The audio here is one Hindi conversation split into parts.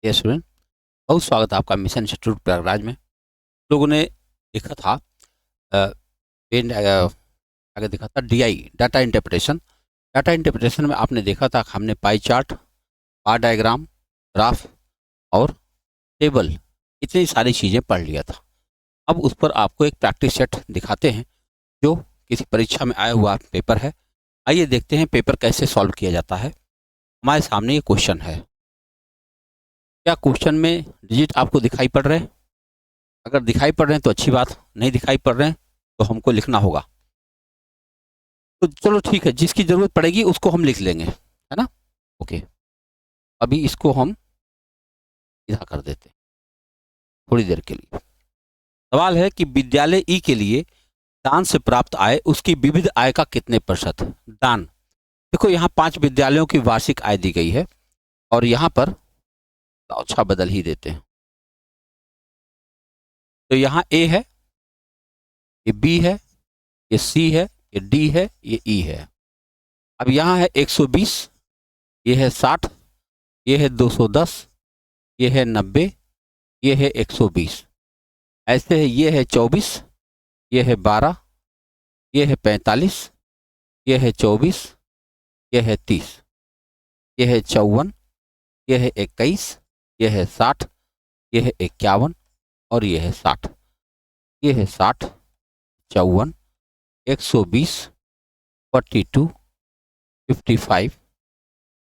ये स्टूडेंट, बहुत स्वागत है आपका मिशन इंस्टीट्यूट प्रयागराज में। लोगों ने देखा था आगे देखा था DI, data interpretation. Data interpretation में आपने देखा था हमने पाई चार्ट, बार डायग्राम, ग्राफ और टेबल, इतनी सारी चीज़ें पढ़ लिया था। अब उस पर आपको एक प्रैक्टिस सेट दिखाते हैं जो किसी परीक्षा में आया हुआ पेपर है। आइए देखते हैं पेपर कैसे सॉल्व किया जाता है। हमारे सामने ये क्वेश्चन है। क्या क्वेश्चन में डिजिट आपको दिखाई पड़ रहे हैं? अगर दिखाई पड़ रहे हैं तो अच्छी बात, नहीं दिखाई पड़ रहे हैं तो हमको लिखना होगा। तो चलो ठीक है, जिसकी ज़रूरत पड़ेगी उसको हम लिख लेंगे, है ना। ओके, अभी इसको हम इधर कर देते हैं थोड़ी देर के लिए। सवाल है कि विद्यालय ई के लिए दान से प्राप्त आय उसकी विविध आय का कितने प्रतिशत है? दान, देखो यहाँ 5 विद्यालयों की वार्षिक आय दी गई है और यहाँ पर अच्छा बदल ही देते हैं। तो यहाँ ए है, ये बी है, ये सी है, ये डी है, ये ई है। अब यहाँ है 120, ये है 60, ये है 210, ये है 90, ये है 120। ऐसे है, ये है 24, ये है 12, ये है 45, ये है 24, ये है 30, ये है 54, ये है 21, ये है 60, ये है 51 और ये है 60। ये है 60, 54, 120, 42, 55,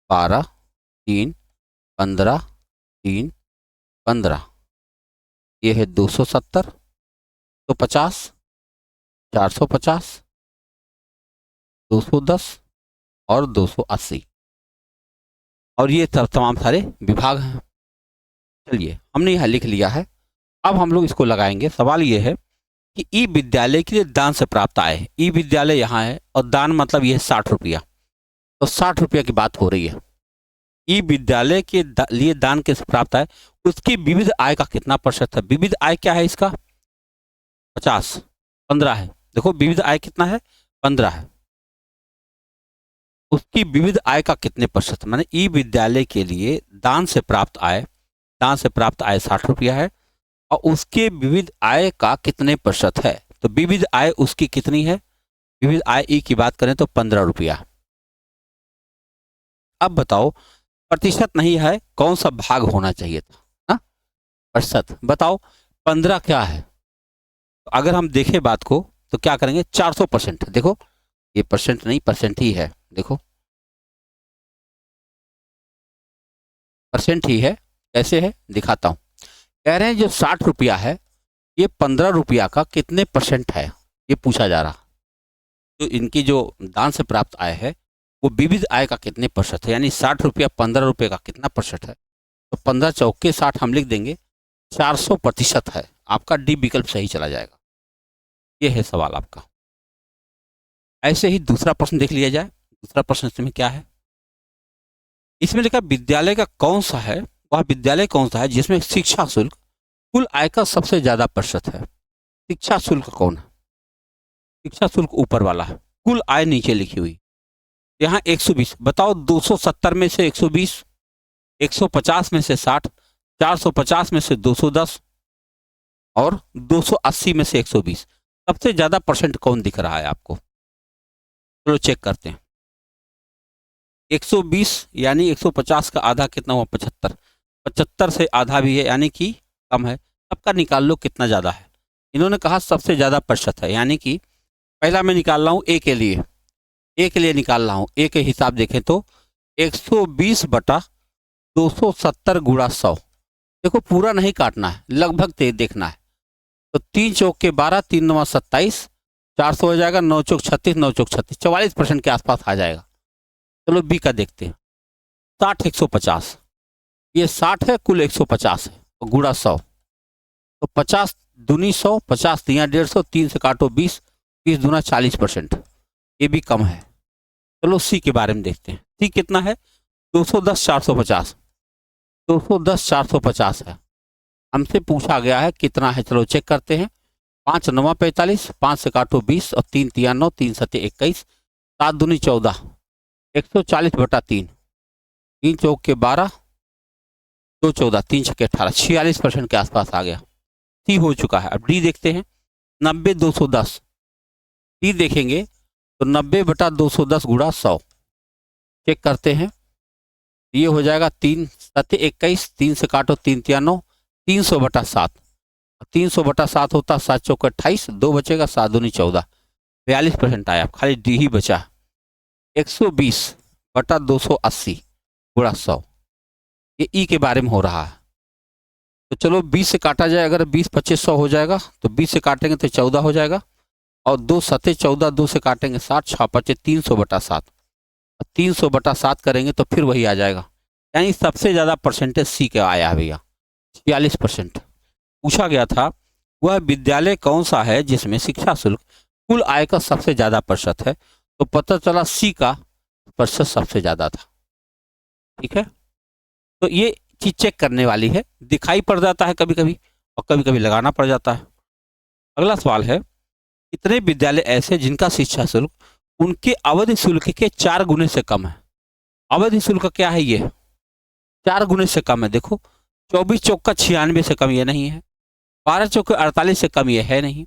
12, 3, 15, 3, 15। ये है 270, 150, 450, 210 और 280 और ये तमाम सारे विभाग हैं। चलिए, हमने यहाँ लिख लिया है। अब हम लोग इसको लगाएंगे। सवाल ये है कि ई विद्यालय के लिए दान से प्राप्त आय है। ई विद्यालय यहाँ है और दान मतलब ये है 60 रुपया, तो 60 रुपया की बात हो रही है। ई विद्यालय के लिए दान के प्राप्त आय उसकी विविध आय का कितना प्रतिशत है? विविध आय क्या है इसका? 50, 15 है। देखो विविध आय कितना है? 15 है। उसकी विविध आय का कितने प्रतिशत, माने ई विद्यालय के लिए दान से प्राप्त आय, दान से प्राप्त आय 60 रुपया है और उसके विविध आय का कितने प्रतिशत है? तो विविध आय उसकी कितनी है? विविध आय ई की बात करें तो 15 रुपया। अब बताओ, प्रतिशत नहीं है, कौन सा भाग होना चाहिए था? हाँ, प्रतिशत बताओ। 15 क्या है? तो अगर हम देखें बात को तो क्या करेंगे? 400%। देखो ये परसेंट नहीं, परसेंट ही है। देखो परसेंट ही है। कैसे है दिखाता हूं। कह रहे हैं जो 60 रुपया है ये 15 रुपया का कितने परसेंट है, ये पूछा जा रहा। तो इनकी जो दान से प्राप्त आय है वो विविध आय का कितने प्रतिशत है, यानी 60 रुपया 15 रुपये का कितना प्रतिशत है? तो 15 चौके 60 हम लिख देंगे, 400% है। आपका डी विकल्प सही चला जाएगा। ये है सवाल आपका। ऐसे ही दूसरा प्रश्न देख लिया जाए। दूसरा प्रश्न इसमें क्या है? इसमें लिखा विद्यालय का कौन सा है, वह विद्यालय कौन सा है जिसमें शिक्षा शुल्क कुल आय का सबसे ज्यादा प्रतिशत है? शिक्षा शुल्क कौन है? शिक्षा शुल्क ऊपर वाला है, कुल आय नीचे लिखी हुई। यहाँ 120, बताओ 270 में से 120, 150 में से 60, 450 में से 210 और 280 में से 120। सबसे ज्यादा परसेंट कौन दिख रहा है आपको? चलो चेक करते हैं। 120 यानी 150 का आधा कितना हुआ? 75। 75 से आधा भी है यानी कि कम है। सबका निकाल लो कितना ज्यादा है। इन्होंने कहा सबसे ज्यादा प्रतिशत है, यानी कि पहला मैं निकाल रहा हूं ए के लिए, ए के लिए निकाल रहा हूं। ए के हिसाब देखें तो 120 बटा 270 गुणा 100। देखो पूरा नहीं काटना है, लगभग देखना है। तो 3 चौक के 12, 3 9 27, 400 हो जाएगा, 9 चौक 36, 9 चौक 36, 44% के आसपास आ जाएगा। चलो बी का देखते हैं। 60, 150, ये 60 है, कुल 150 है और गुणा 100, तो 50 दूनी 100, 50 दिया 150, 3 से काटो 20, 20 दूना 40%, ये भी कम है। चलो सी के बारे में देखते हैं। सी कितना है? 210, 450, 210, 450 है। हमसे पूछा गया है कितना है, चलो चेक करते हैं। 5 9 45, 5 से काटो 20 और 3 3 9, 3 7 21, 7 दूनी 14, 140 बटा 3, 3 चौक के 12, 2 14 3 छक्के 18, 46% के आसपास आ गया। सी हो चुका है। अब डी देखते हैं, 90 210। डी देखेंगे तो 90/210 गुणा 100 चेक करते हैं। ये हो जाएगा 3 7 21, 3 से काटो 3 3 9, 300/7। 300/7 होता 7 चौक 28, 2 बचेगा 7 दूनी 14, 42% आया। खाली डी ही बचा। 120/280 गुणा 100, ये ई के बारे में हो रहा है। तो चलो 20 से काटा जाए, अगर 20 25 100 हो जाएगा तो 20 से काटेंगे तो 14 हो जाएगा, और 2 7 14, 2 से काटेंगे 60, 6 5 300/7, 300/7 करेंगे तो फिर वही आ जाएगा। यानी सबसे ज्यादा परसेंटेज सी का आया है भैया, 46%। पूछा गया था वह विद्यालय कौन सा है जिसमें शिक्षा शुल्क कुल आय का सबसे ज्यादा प्रतिशत है, तो पता चला सी का प्रतिशत सबसे ज्यादा था। ठीक है, तो ये चीज चेक करने वाली है, दिखाई पड़ जाता है कभी कभी और कभी कभी लगाना पड़ जाता है। अगला सवाल है, कितने विद्यालय ऐसे जिनका शिक्षा शुल्क उनके अवधि शुल्क के 4 गुने से कम है। अवधि शुल्क क्या है, ये 4 गुने से कम है। देखो 24 चौका 96 से कम ये नहीं है, 12 चौके 48 से कम ये है नहीं,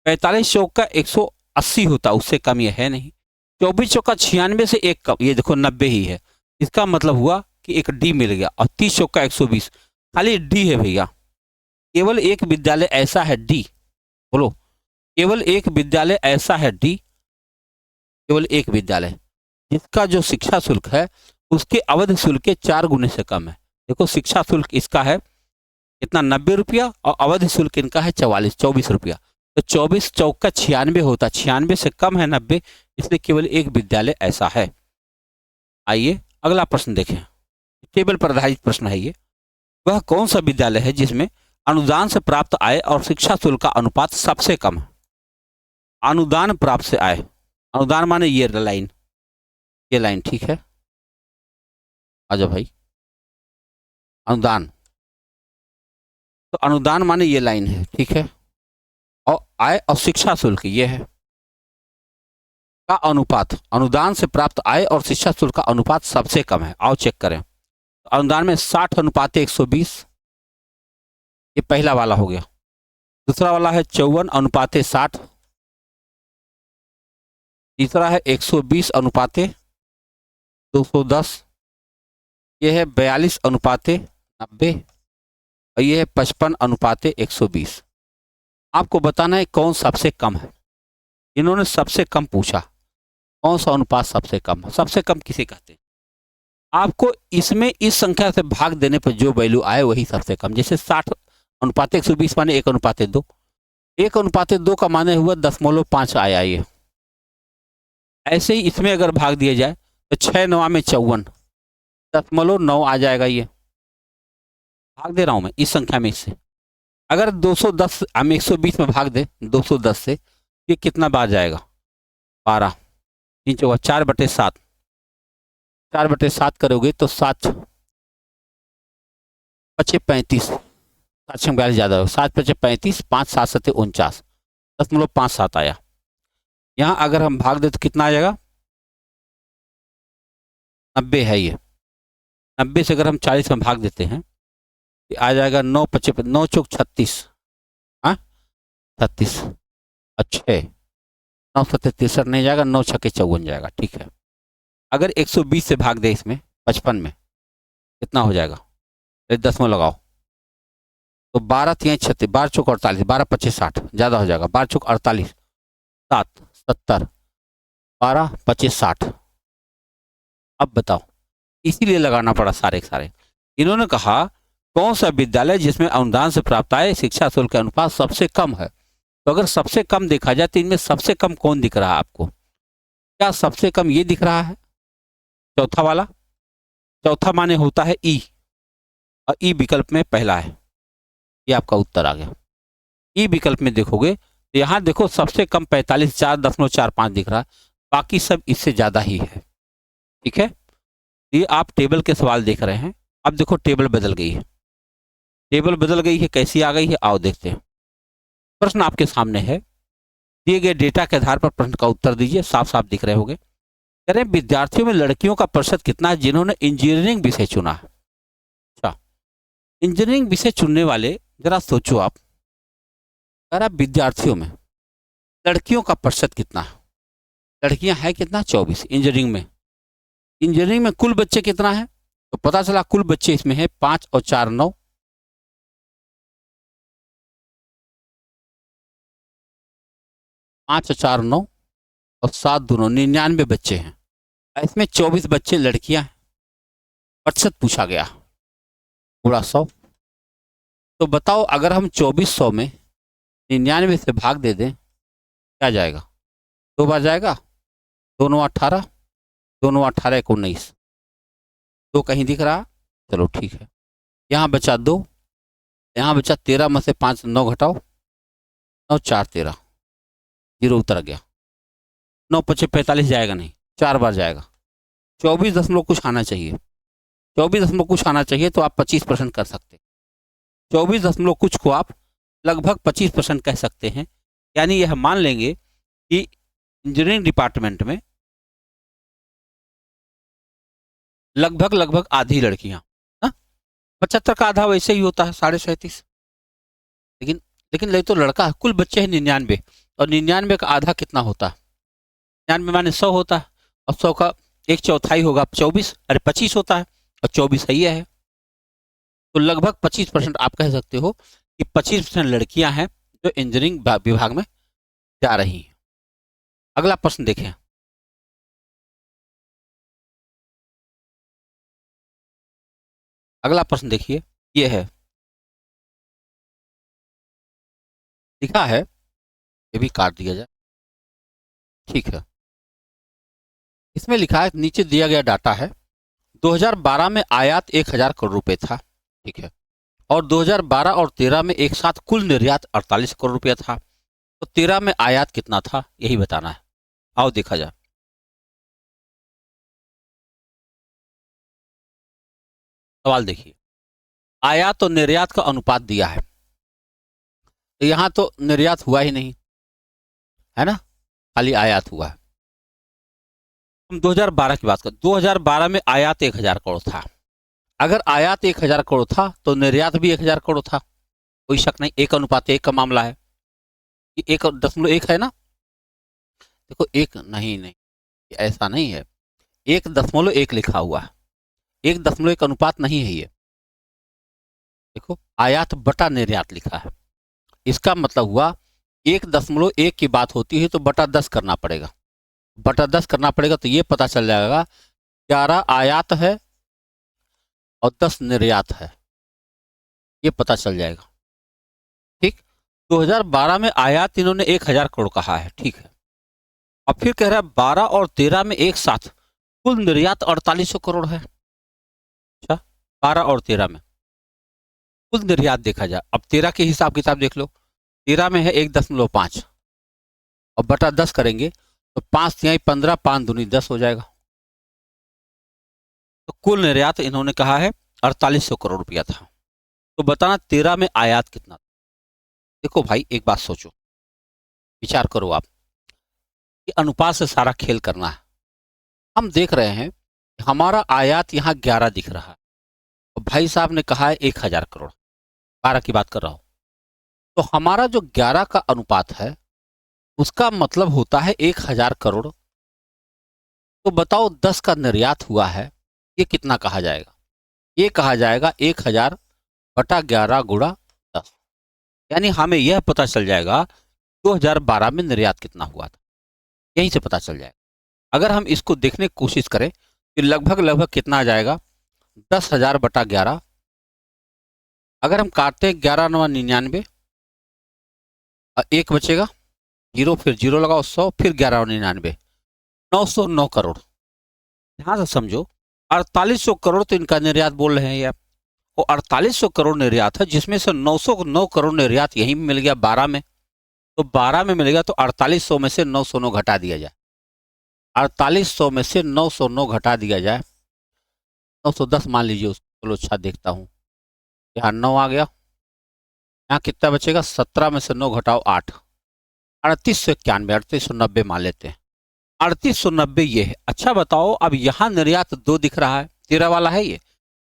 45 चौका 180 होता उससे कम ये है नहीं, 24 चौका 96 से एक कम, ये देखो 90 ही है। इसका मतलब हुआ कि एक डी मिल गया। और 30 चौका 120, खाली डी है भैया। केवल एक विद्यालय ऐसा है डी, बोलो केवल एक विद्यालय ऐसा है डी, केवल एक विद्यालय जिसका जो शिक्षा शुल्क है उसके अवधि शुल्क के 4 गुने से कम है। देखो शिक्षा शुल्क इसका है कितना, 90 रुपया, और अवधि शुल्क इनका है 24 रुपया। तो 24 चौका 96 होता, 96 से कम है 90, इसलिए केवल एक विद्यालय ऐसा है। आइए अगला प्रश्न देखें, टेबल पर आधारित प्रश्न है ये। वह कौन सा विद्यालय है जिसमें अनुदान से प्राप्त आय और शिक्षा शुल्क का अनुपात सबसे कम है। अनुदान प्राप्त से आय, अनुदान माने ये लाइन, ये लाइन, ठीक है। आजा भाई, अनुदान, तो अनुदान माने ये लाइन है, ठीक है। और आय और शिक्षा शुल्क ये है का अनुपात, अनुदान से प्राप्त आय और शिक्षा शुल्क का अनुपात सबसे कम है। आओ चेक करें। तो अनुदान में 60/120, ये पहला वाला हो गया। दूसरा वाला है 54/60, तीसरा है 120/210, ये है 42/90, और ये है 55/120। आपको बताना है कौन सबसे कम है। इन्होंने सबसे कम पूछा, कौन सा अनुपात सबसे कम है। सबसे कम किसे कहते हैं, आपको इसमें इस संख्या से भाग देने पर जो वैल्यू आए वही सबसे कम। जैसे 60/120 माने 1/2, 1/2 का माने हुआ 0.5 आया ये। ऐसे ही इसमें अगर भाग दिया जाए तो 6 9 में 54, 0.9 आ जाएगा। ये भाग दे रहा हूं मैं इस संख्या में इससे। अगर 210 हम 120 में भाग दे 210 से, ये कितना बार जाएगा, 12, 3 चौका 4/7, 4/7 करोगे तो 7 5 35, 7 42 ज्यादा हो, 7 5 35, 5 7 7 49, 0.57 आया। यहाँ अगर हम भाग दे तो कितना आ जाएगा, 90 है ये। 90 से अगर हम 40 में भाग देते हैं तो आ जाएगा 9 5 9 चौक 36, हाँ 36, अच्छे 9 7 63 नहीं जाएगा, 9 6 54 जाएगा, ठीक है। अगर 120 से भाग दे इसमें 55 में कितना हो जाएगा, 10 में लगाओ तो 12 3 36, 12 चौक 48, 12 25 60 ज्यादा हो जाएगा, 12 चौक 48, 7 70, 12 25 60। अब बताओ, इसीलिए लगाना पड़ा सारे के सारे। इन्होंने कहा कौन सा विद्यालय जिसमें अनुदान से प्राप्त आय शिक्षा शुल्क के अनुपात सबसे कम है। तो अगर सबसे कम देखा जाए तो इनमें सबसे कम कौन दिख रहा है आपको, क्या सबसे कम ये दिख रहा है, चौथा वाला। चौथा माने होता है ई, और ई विकल्प में पहला है, ये आपका उत्तर आ गया। ई विकल्प में देखोगे तो यहाँ देखो सबसे कम 45 4.45 दिख रहा है, बाकी सब इससे ज्यादा ही है, ठीक है। ये आप टेबल के सवाल देख रहे हैं। अब देखो टेबल बदल गई है, टेबल बदल गई है, कैसी आ गई है आओ देखते हैं। प्रश्न आपके सामने है, दिए गए डेटा के आधार पर प्रश्न का उत्तर दीजिए। साफ साफ दिख रहे होंगे। कह रहे विद्यार्थियों में लड़कियों का प्रतिशत कितना है जिन्होंने इंजीनियरिंग विषय चुना है। अच्छा, इंजीनियरिंग विषय चुनने वाले जरा सोचो आप, अगर आप विद्यार्थियों में लड़कियों का प्रतिशत कितना है? लड़कियां हैं कितना? 24 इंजीनियरिंग में। इंजीनियरिंग में कुल बच्चे कितना है? तो पता चला कुल बच्चे इसमें है 5 और 4 9, 5 और 4 9 और 7 दोनों 99 बच्चे हैं। इसमें 24 बच्चे लड़कियां हैं। प्रतिशत पूछा गया पूरा 100। तो बताओ अगर हम 2400 में 99 से भाग दे दें क्या जाएगा? 2 बार जाएगा। दोनों 18, दोनों 18 एक 19। 2 कहीं दिख रहा? चलो ठीक है। यहाँ बचा 2, यहाँ बचा 13 में से 5 9 घटाओ, 9 4 13, 0 उतर गया। 9 5 45 जाएगा नहीं, 4 बार जाएगा। 24 दशमलव कुछ आना चाहिए। 24 दशमलव कुछ आना चाहिए तो आप 25% कर सकते। 24 दशमलव कुछ को आप लगभग 25% कह सकते हैं। यानी यह मान लेंगे कि इंजीनियरिंग डिपार्टमेंट में लगभग आधी लड़कियां। 75 का आधा वैसे ही होता है 37.5। लेकिन लेकिन तो लड़का है, कुल बच्चे हैं 99 और 99 का आधा कितना होता है? 99 माने 100 होता है और 100 का 1/4 होगा 24, अरे 25 होता है और 24 सही है। तो लगभग 25% आप कह सकते हो कि 25% लड़कियां हैं जो इंजीनियरिंग विभाग में जा रही हैं। अगला प्रश्न देखें। अगला प्रश्न देखिए, ये है, लिखा है, ये भी काट दिया जाए, ठीक है। इसमें लिखा है, नीचे दिया गया डाटा है, 2012 में आयात 1000 करोड़ रुपए था, ठीक है, और 2012 और 13 में एक साथ कुल निर्यात 48 करोड़ रुपया था। तो 13 में आयात कितना था यही बताना है। आओ देखा जाए। सवाल देखिए, आयात और निर्यात का अनुपात दिया है। तो यहां तो निर्यात हुआ ही नहीं है ना, खाली आयात हुआ है। हम 2012 की बात करें, 2012 में आयात 1000 करोड़ था। अगर आयात 1000 करोड़ था तो निर्यात भी 1000 करोड़ था, कोई शक नहीं। 1:1 का मामला है, 1.1 है ना। देखो 1 नहीं नहीं, ऐसा नहीं है, 1.1 लिखा हुआ है, 1.1 अनुपात नहीं है ये। देखो आयात बटा निर्यात लिखा है, इसका मतलब हुआ 1.1 की बात होती है तो बटा 10 करना पड़ेगा। बटा 10 करना पड़ेगा तो ये पता चल जाएगा 11 आयात है और 10 निर्यात है, ये पता चल जाएगा। ठीक, 2012 में आयात इन्होंने 1000 करोड़ कहा है, ठीक है। अब फिर कह रहा है 12 और 13 में एक साथ कुल निर्यात 4800 करोड़ है। अच्छा, 12 और 13 में कुल निर्यात देखा जाए। अब 13 के हिसाब किताब देख लो, 13 में है 1.5 और बटा 10 करेंगे तो 5 यहाँ 15, 5 दूनी 10 हो जाएगा। तो कुल निर्यात इन्होंने कहा है 4800 करोड़ रुपया था। तो बताना 13 में आयात कितना था? देखो भाई एक बात सोचो, विचार करो आप, कि अनुपात से सारा खेल करना है। हम देख रहे हैं हमारा आयात यहाँ 11 दिख रहा है और भाई साहब ने कहा है 1000 करोड़, 12 की बात कर रहा हूं। तो हमारा जो 11 का अनुपात है उसका मतलब होता है 1000 करोड़। तो बताओ 10 का निर्यात हुआ है, ये कितना कहा जाएगा? ये कहा जाएगा 1000 बटा 11 गुणा 10। यानी हमें यह पता चल जाएगा 2012 में निर्यात कितना हुआ था, यहीं से पता चल जाएगा। अगर हम इसको देखने की कोशिश करें तो लगभग कितना आ जाएगा? 10,000 बटा 11। अगर हम काटते हैं 11 9 99, एक बचेगा 0, फिर 0 लगाओ 100, फिर 11 99, 909 करोड़। ध्यान से समझो, 4800 करोड़ तो इनका निर्यात बोल रहे हैं ये, और 4800 करोड़ निर्यात है जिसमें से 909 करोड़ निर्यात यहीं मिल गया 12 में। तो 12 में मिलेगा तो 4800 में से 909 घटा दिया जाए, 4800 में से 909 घटा दिया जाए, 910 मान लीजिए उसको। चलो अच्छा देखता हूँ, यहाँ 9 आ गया, यहाँ कितना बचेगा? 17 में से 9 घटाओ 8, 3891, 3890 मान लेते हैं। 3890 ये है। अच्छा बताओ, अब यहाँ निर्यात 2 दिख रहा है, 13 वाला है ये,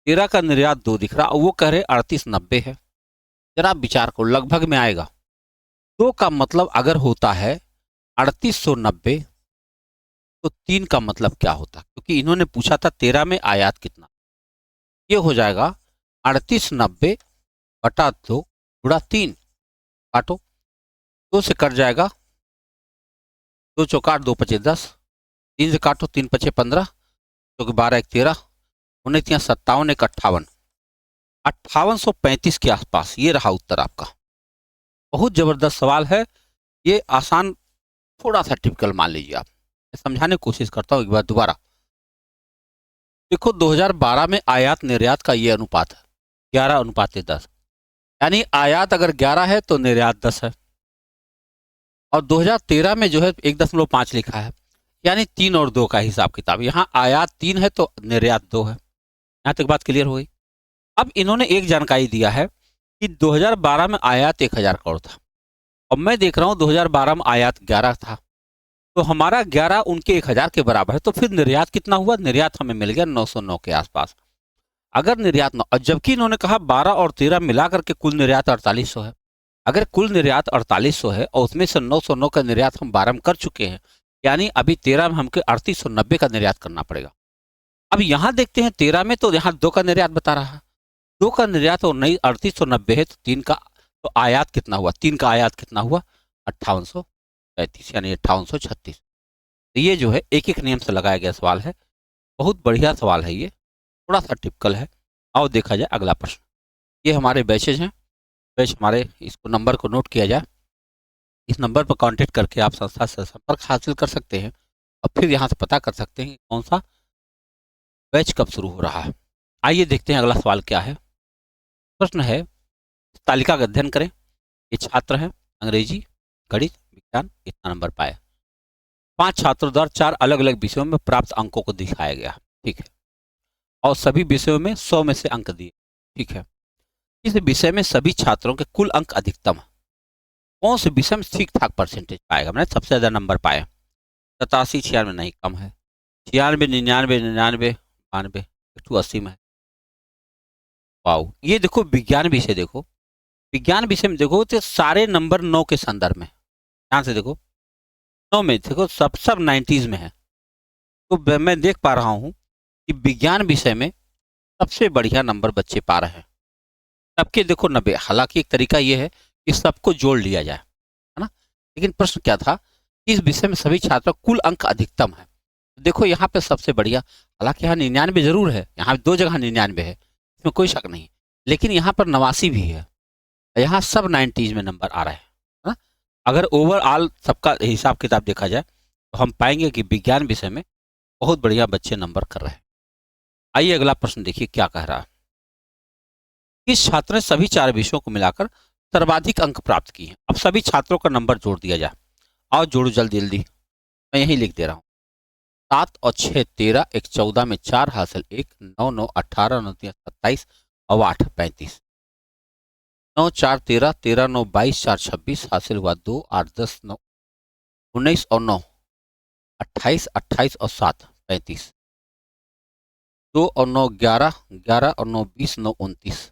13 का निर्यात 2 दिख रहा, वो कह रहे 3890 है। जरा आप विचार करो, लगभग में आएगा। 2 का मतलब अगर होता है 3890, तो 3 का मतलब क्या होता, क्योंकि इन्होंने पूछा था 13 में आयात कितना। ये हो जाएगा 3890 बटा 2 गुणा 3, काटो, 2 से कट जाएगा, 2 चौका 2 पचे 10, 3 से काटो, 3 पचे 15, क्योंकि 12 1 13, 19 57 1 58, 5835 के आसपास ये रहा उत्तर आपका। बहुत जबरदस्त सवाल है ये, आसान, थोड़ा सा टिपिकल मान लीजिए आप। समझाने की कोशिश करता हूं एक बार दोबारा। देखो 2012 में आयात निर्यात का ये अनुपात है 11:10, यानी आयात अगर 11 है तो निर्यात 10 है। और 2013 में जो है 1.5 लिखा है, यानी 3 और 2 का हिसाब किताब। यहाँ आयात 3 है तो निर्यात 2 है। यहाँ तक बात क्लियर हो गई। अब इन्होंने एक जानकारी दिया है कि 2012 में आयात 1000 करोड़ था, और मैं देख रहा हूँ 2012 में आयात 11 था, तो हमारा 11 उनके 1000 के बराबर है। तो फिर निर्यात कितना हुआ? निर्यात हमें मिल गया 909 के आसपास। अगर निर्यात 9, और जबकि इन्होंने कहा 12 और 13 मिलाकर के कुल निर्यात 4800 है। अगर कुल निर्यात 4800 है और उसमें से 909 का निर्यात हम 12 में कर चुके हैं, यानी अभी 13 में हमको 3890 का निर्यात करना पड़ेगा। अब यहाँ देखते हैं 13 में तो यहाँ 2 का निर्यात बता रहा है, 2 का निर्यात और नहीं 3890 है, तो 3 का तो आयात कितना हुआ? 3 का आयात कितना हुआ? 5835, यानी 5836। तो ये जो है एक एक नियम से लगाया गया सवाल है। बहुत बढ़िया सवाल है ये, थोड़ा सा टिपिकल है। आओ देखा जाए अगला प्रश्न। ये हमारे बैचेज हैं, बैच हमारे, इसको नंबर को नोट किया जाए। इस नंबर पर कांटेक्ट करके आप संस्था से संपर्क हासिल कर सकते हैं और फिर यहाँ से पता कर सकते हैं कि कौन सा बैच कब शुरू हो रहा है। आइए देखते हैं अगला सवाल क्या है। प्रश्न है, तालिका का अध्ययन करें। ये छात्र हैं, अंग्रेजी, गणित, विज्ञान, इतना नंबर पाए। 5 छात्रों द्वारा 4 अलग अलग विषयों में प्राप्त अंकों को दिखाया गया, ठीक है, और सभी विषयों में 100 में से अंक दिए, ठीक है। इस विषय में सभी छात्रों के कुल अंक अधिकतम है। कौन से विषय में ठीक ठाक परसेंटेज पाएगा, मैंने सबसे ज्यादा नंबर पाए? 87, 96 नहीं, कम है। 96, 99, 99, 92, 180 में है। वाओ, ये देखो विज्ञान विषय, देखो विज्ञान विषय में देखो तो सारे नंबर 9 के संदर्भ में, ध्यान से देखो 9 में देखो, सब 90s में है। तो मैं देख पा रहा हूं कि विज्ञान विषय में सबसे बढ़िया नंबर बच्चे पा रहे हैं। सबके देखो 90, हालांकि एक तरीका यह है कि सबको जोड़ लिया जाए, है ना, लेकिन प्रश्न क्या था कि इस विषय में सभी छात्रों कुल अंक अधिकतम है। देखो यहाँ पे सबसे बढ़िया, हालांकि यहाँ 99 जरूर है, यहाँ 2 जगह 99 है, इसमें कोई शक नहीं, लेकिन यहाँ पर 89 भी है। यहाँ सब 90s में नंबर आ रहे हैं, है ना। अगर ओवरऑल सबका हिसाब किताब देखा जाए तो हम पाएंगे कि विज्ञान विषय में बहुत बढ़िया बच्चे नंबर कर रहे हैं। आइए अगला प्रश्न देखिए क्या कह रहा है। किस छात्र ने सभी 4 विषयों को मिलाकर सर्वाधिक अंक प्राप्त किए हैं? अब सभी छात्रों का नंबर जोड़ दिया जाए। आओ जोड़ो जल्दी जल्दी, मैं यही लिख दे रहा हूँ। 7 और 6 13, 1 14 में 4 हासिल 1, 9 9 18, 9 3 27 और 8 35, 9 4 13, 13 9 22, 4 26 हासिल हुआ 2, 8 10 9 19 और 9 28, 28 और 7 35, 2 और 9 11, 11 और 9 20, 9 29,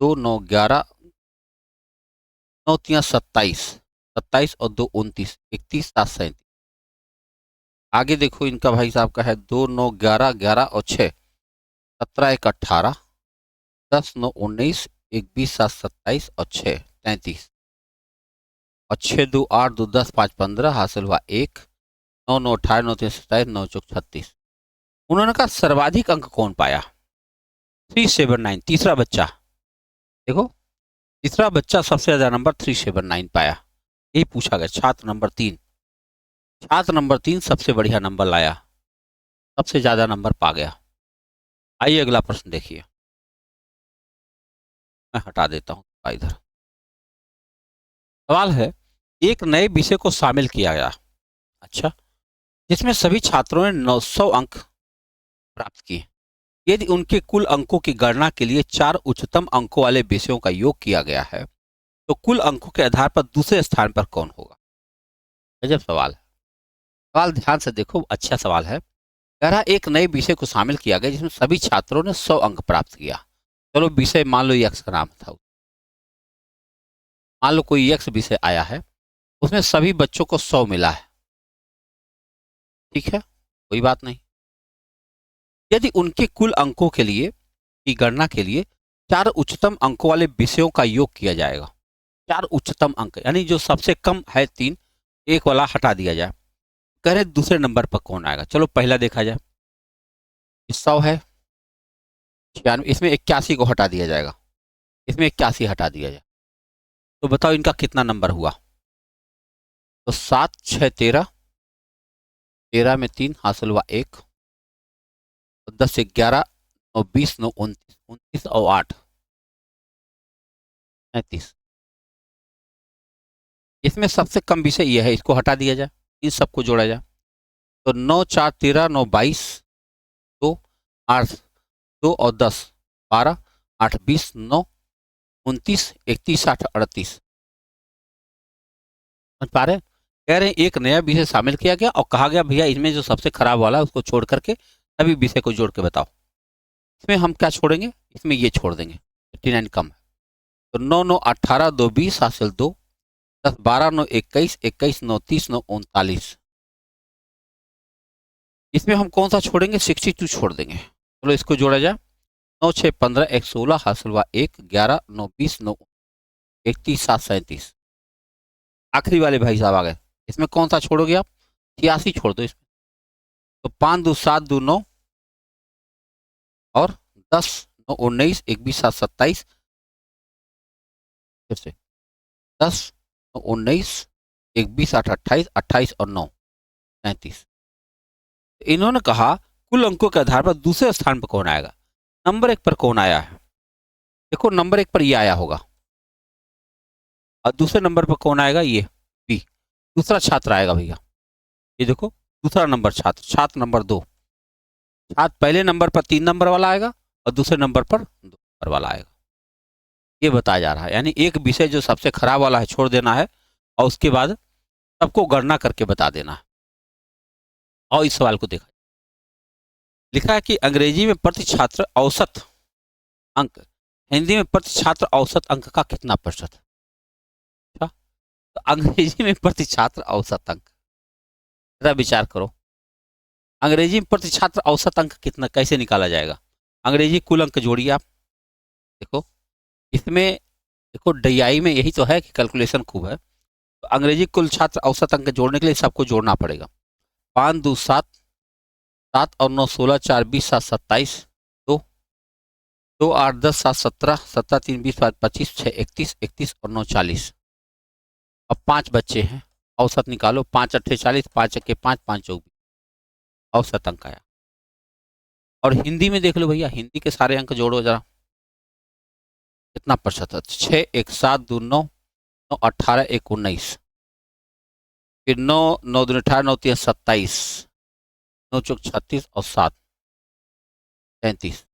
2 9 11, 9 3 27, 27 और 2 29, 31 7 37। आगे देखो इनका भाई साहब का है 2 9 11, 11 और 6 17 1 18, 10 9 19, 1 20 7 27 और 6 33, और 6 2 8 2 10 5 15 हासिल हुआ 1, 9 9 18, 9 3 27, 9 4 36। उन्होंने कहा सर्वाधिक अंक कौन पाया? 379, तीसरा बच्चा, देखो तीसरा बच्चा सबसे ज्यादा नंबर 379 पाया। यही पूछा गया। छात्र नंबर 3, छात्र नंबर 3 सबसे बढ़िया नंबर लाया, सबसे ज्यादा नंबर पा गया। आइए अगला प्रश्न देखिए, मैं हटा देता हूं इधर। सवाल है, एक नए विषय को शामिल किया गया, अच्छा, जिसमें सभी छात्रों ने 900 अंक प्राप्त किए। यदि उनके कुल अंकों की गणना के लिए 4 उच्चतम अंकों वाले विषयों का योग किया गया है, तो कुल अंकों के आधार पर दूसरे स्थान पर कौन होगा? गजब सवाल है। सवाल ध्यान से देखो, अच्छा सवाल है। कह रहा एक नए विषय को शामिल किया गया जिसमें सभी छात्रों ने 100 अंक प्राप्त किया। चलो विषय मान लो यक्स का नाम था, मान लो कोई यक्स विषय आया है, उसमें सभी बच्चों को 100 मिला है, ठीक है, कोई बात नहीं। यदि उनके कुल अंकों के लिए की गणना के लिए 4 उच्चतम अंकों वाले विषयों का योग किया जाएगा। 4 उच्चतम अंक यानी जो सबसे कम है 3, एक वाला हटा दिया जाए। कह रहे दूसरे नंबर पर कौन आएगा। चलो पहला देखा जाए, 100 है, 96, इसमें 81 को हटा दिया जाएगा, इसमें 81 हटा दिया जाए, तो बताओ इनका कितना नंबर हुआ। तो 7 6 13, 13 में 3 हासिल हुआ 1, 10 से 11, 9 20, 9 29, 29 और 8 35। इसमें सबसे कम विषय यह है, इसको हटा दिया जाए, इन सबको जोड़ा जाए, तो 9 4 13, 9 22, 2 8, 2 और 10 12, 8 20, 9 29, 31 8 38। समझ पा रहे हैं? कह रहे हैं एक नया विषय शामिल किया गया और कहा गया भैया इसमें जो सबसे खराब वाला है उसको छोड़ करके सभी विषय को जोड़ के बताओ। इसमें हम क्या छोड़ेंगे, इसमें ये छोड़ देंगे, 59 कम है, तो 9 9 18, 2 20 हासिल 2, 10 12, 9 21, 21 9 30, 9 39। इसमें हम कौन सा छोड़ेंगे, 62 छोड़ देंगे। चलो इसको जोड़ा जाए, 9 6 15, 1 16 हासिल हुआ 1, 11 9 20, 9 31 7 37। आखिरी वाले भाई साहब आ गए, इसमें कौन सा छोड़ोगे आप, 86 छोड़ दो इसमें, तो 5 2 7 2 9 और 10 9 19, 21 7 27, फिर से 10 9 19, 21 8 28, 28 और 9 37। इन्होंने कहा कुल अंकों के आधार पर दूसरे स्थान पर कौन आएगा। नंबर 1 पर कौन आया है, देखो नंबर 1 पर ये आया होगा, और दूसरे नंबर पर कौन आएगा, ये बी, दूसरा छात्र आएगा भैया, ये देखो दूसरा नंबर छात्र, छात्र नंबर 2, छात्र पहले नंबर पर 3 नंबर वाला आएगा और दूसरे नंबर पर 2 नंबर वाला आएगा, ये बताया जा रहा है। यानी एक विषय जो सबसे खराब वाला है छोड़ देना है और उसके बाद सबको गणना करके बता देना है। और इस सवाल को देखा, लिखा है कि अंग्रेजी में प्रति छात्र औसत अंक, हिंदी में प्रति छात्र औसत अंक का कितना प्रतिशत है। अच्छा, तो अंग्रेजी में प्रति छात्र औसत अंक, जरा विचार करो, अंग्रेजी में प्रति छात्र औसत अंक कितना कैसे निकाला जाएगा। अंग्रेजी कुल अंक जोड़िए आप, देखो इसमें, देखो डीआई में यही तो है कि कैलकुलेशन खूब है, तो अंग्रेजी कुल छात्र औसत अंक जोड़ने के लिए सबको जोड़ना पड़ेगा। 5 2 7, 7 और 9 16, 4 20 7 27, 2 2 8 10 7 17, 17 3 20 5 25, 6 31, 31 और 9 40। अब 5 बच्चे हैं, औसत निकालो, 5 8 40, 5 1 5, 5 24, औसत अंक आया। और हिंदी में देख लो भैया, हिंदी के सारे अंक जोड़ो जरा, कितना प्रतिशत है, 6 1 7 2 9, 9 18 1 19, फिर 9 9 2 18, 9 3 27, 9 चौक 36 और 7 33।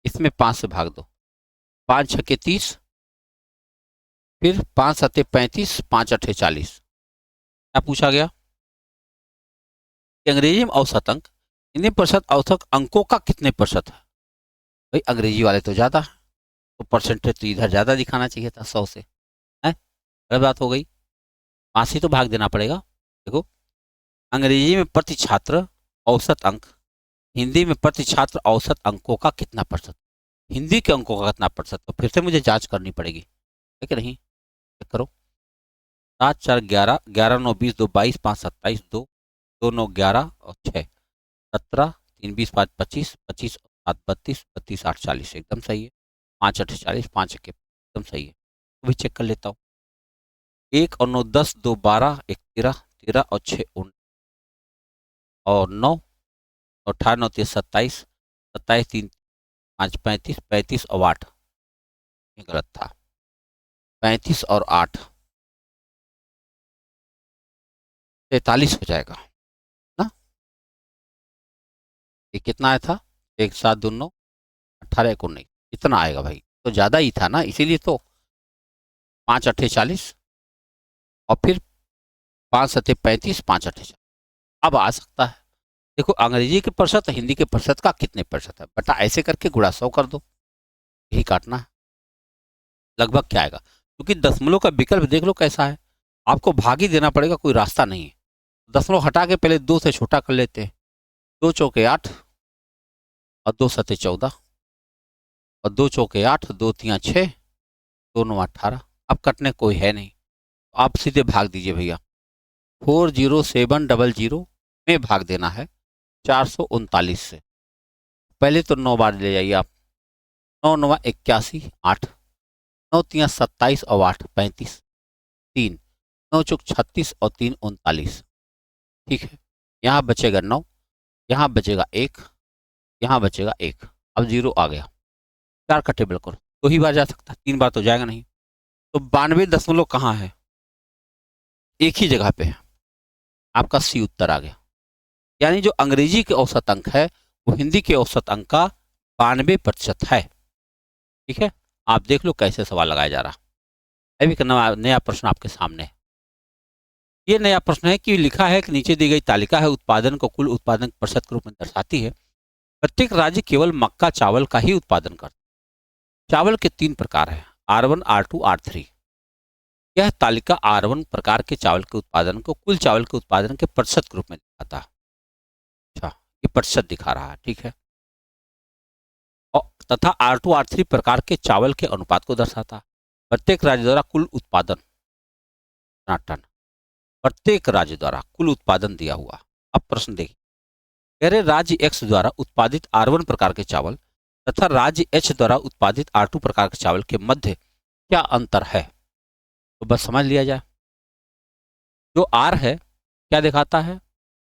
इसमें 5 से भाग दो, 5 6 30, फिर 5 7 35, 5 8 40। क्या पूछा गया, अंग्रेजी में औसत अंक, हिंदी प्रतिशत औसत अंकों का कितने प्रतिशत है। भाई अंग्रेजी वाले तो ज्यादा है, तो परसेंटेज तो इधर ज्यादा दिखाना चाहिए था 100 से, है गलत बात हो गई, 5 से तो भाग देना पड़ेगा। देखो अंग्रेजी में प्रति छात्र औसत अंक, हिंदी में प्रति छात्र औसत अंकों का कितना प्रतिशत, हिंदी के अंकों का कितना प्रतिशत, तो फिर से मुझे जांच करनी पड़ेगी, है कि नहीं, चेक करो, 7 4 11, 11 9 20, 2 22, 5 27, 2 2 9 11 और 6 17, 3 20 5 25, 25 7 32, 32 8 40, एकदम सही है। 5 8 40, 5 1 एकदम सही है, तो भी चेक कर लेता हूँ। 1 और 9 10, 2 12, 1 13, 13 और 6 19 और 9 और 18 9 3 27, 27 3 5 35, 35 और 8, ये गलत था, 35 और 8 43 हो जाएगा ना, ये कितना आया था, 1 7 2 9 18 1 19, इतना आएगा भाई, तो ज़्यादा ही था ना, इसीलिए तो 5 8 40 और फिर 5 7 35, 5 8 40, अब आ सकता है। देखो अंग्रेजी के प्रतिशत हिंदी के प्रतिशत का कितने प्रतिशत है, बटा ऐसे करके गुणा 100 कर दो, यही काटना है। लगभग क्या आएगा, क्योंकि दशमलव का विकल्प देख लो कैसा है, आपको भाग ही देना पड़ेगा, कोई रास्ता नहीं है। दशमलव हटा के पहले 2 से छोटा कर लेते हैं। 2 चौके 8 और 2 सते 14 और 2 चौके 8, 2 तियां 6, 2 9 18। अब कटने कोई है नहीं, तो आप सीधे भाग दीजिए भैया। 40700 में भाग देना है 439 से। पहले तो 9 बार ले जाइए आप। 9 9 81, 8, 9 तियां 27 और 8 35, 3 9 चौक 36 और 3 39। ठीक है, यहाँ बचेगा 9, यहाँ बचेगा 1, यहाँ बचेगा 1। अब 0 आ गया। 4 का टेबल करो, 2 ही बार जा सकता है, 3 बार तो जाएगा नहीं। तो 92 दशमलव कहाँ है, एक ही जगह पे है। आपका सी उत्तर आ गया। यानी जो अंग्रेजी के औसत अंक है वो हिंदी के औसत अंक का 92% है। ठीक है, आप देख लो कैसे सवाल लगाया जा रहा। अभी एक नया प्रश्न आपके सामने है। ये नया प्रश्न है कि लिखा है कि नीचे दी गई तालिका है उत्पादन को कुल उत्पादन प्रतिशत के रूप में दर्शाती है। प्रत्येक राज्य केवल मक्का चावल का ही उत्पादन करता है। चावल के 3 प्रकार हैं, R1, R2, R3। यह तालिका R1 प्रकार के चावल के उत्पादन को कुल चावल के उत्पादन के प्रतिशत के रूप में दिखाता है। अच्छा, ये प्रतिशत दिखा रहा है, ठीक है। और तथा R2, R3 प्रकार के चावल के अनुपात को दर्शाता है। प्रत्येक राज्य द्वारा कुल उत्पादन टन, प्रत्येक राज्य द्वारा कुल उत्पादन दिया हुआ। अब प्रश्न देखिए, कह रहे राज्य X द्वारा उत्पादित R1 प्रकार के चावल तथा राज्य H द्वारा उत्पादित R2 प्रकार के चावल के मध्य क्या अंतर है। तो बस समझ लिया जाए, जो R है क्या दिखाता है,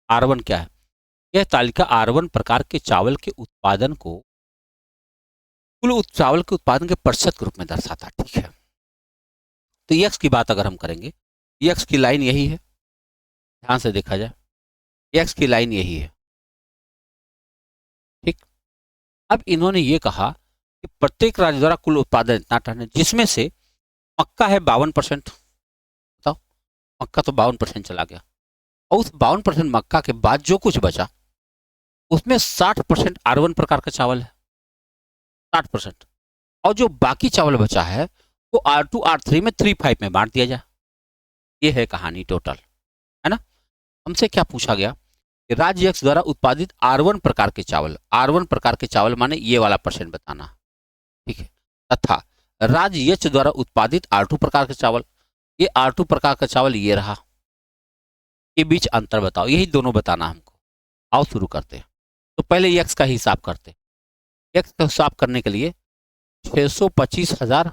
R1 क्या है। यह तालिका R1 प्रकार के चावल के उत्पादन को कुल चावल के उत्पादन के प्रतिशत के रूप में दर्शाता है। ठीक है, तो X की बात अगर हम करेंगे, X की लाइन यही है, ध्यान से देखा जाए, X की लाइन यही है। ठीक, अब इन्होंने ये कहा कि प्रत्येक राज्य द्वारा कुल उत्पादन इतना टन है, जिसमें से मक्का है 52%। बताओ, मक्का तो 52% चला गया, और उस 52% मक्का के बाद जो कुछ बचा उसमें 60% R1 प्रकार का चावल है, 60%। और जो बाकी चावल बचा है वो R2, R3 में 3-5 में बांट दिया जाए। ये है कहानी टोटल, है ना। हमसे क्या पूछा गया कि राज्य X द्वारा उत्पादित R1 प्रकार के चावल, R1 प्रकार के चावल माने ये वाला परसेंट बताना। ठीक है, तथा राज्य H द्वारा उत्पादित R2 प्रकार के चावल, ये R2 प्रकार का चावल ये रहा, के बीच अंतर बताओ, यही दोनों बताना हमको। आओ शुरू करते हैं। तो पहले X का हिसाब करते हैं। X का हिसाब करने के लिए 625,000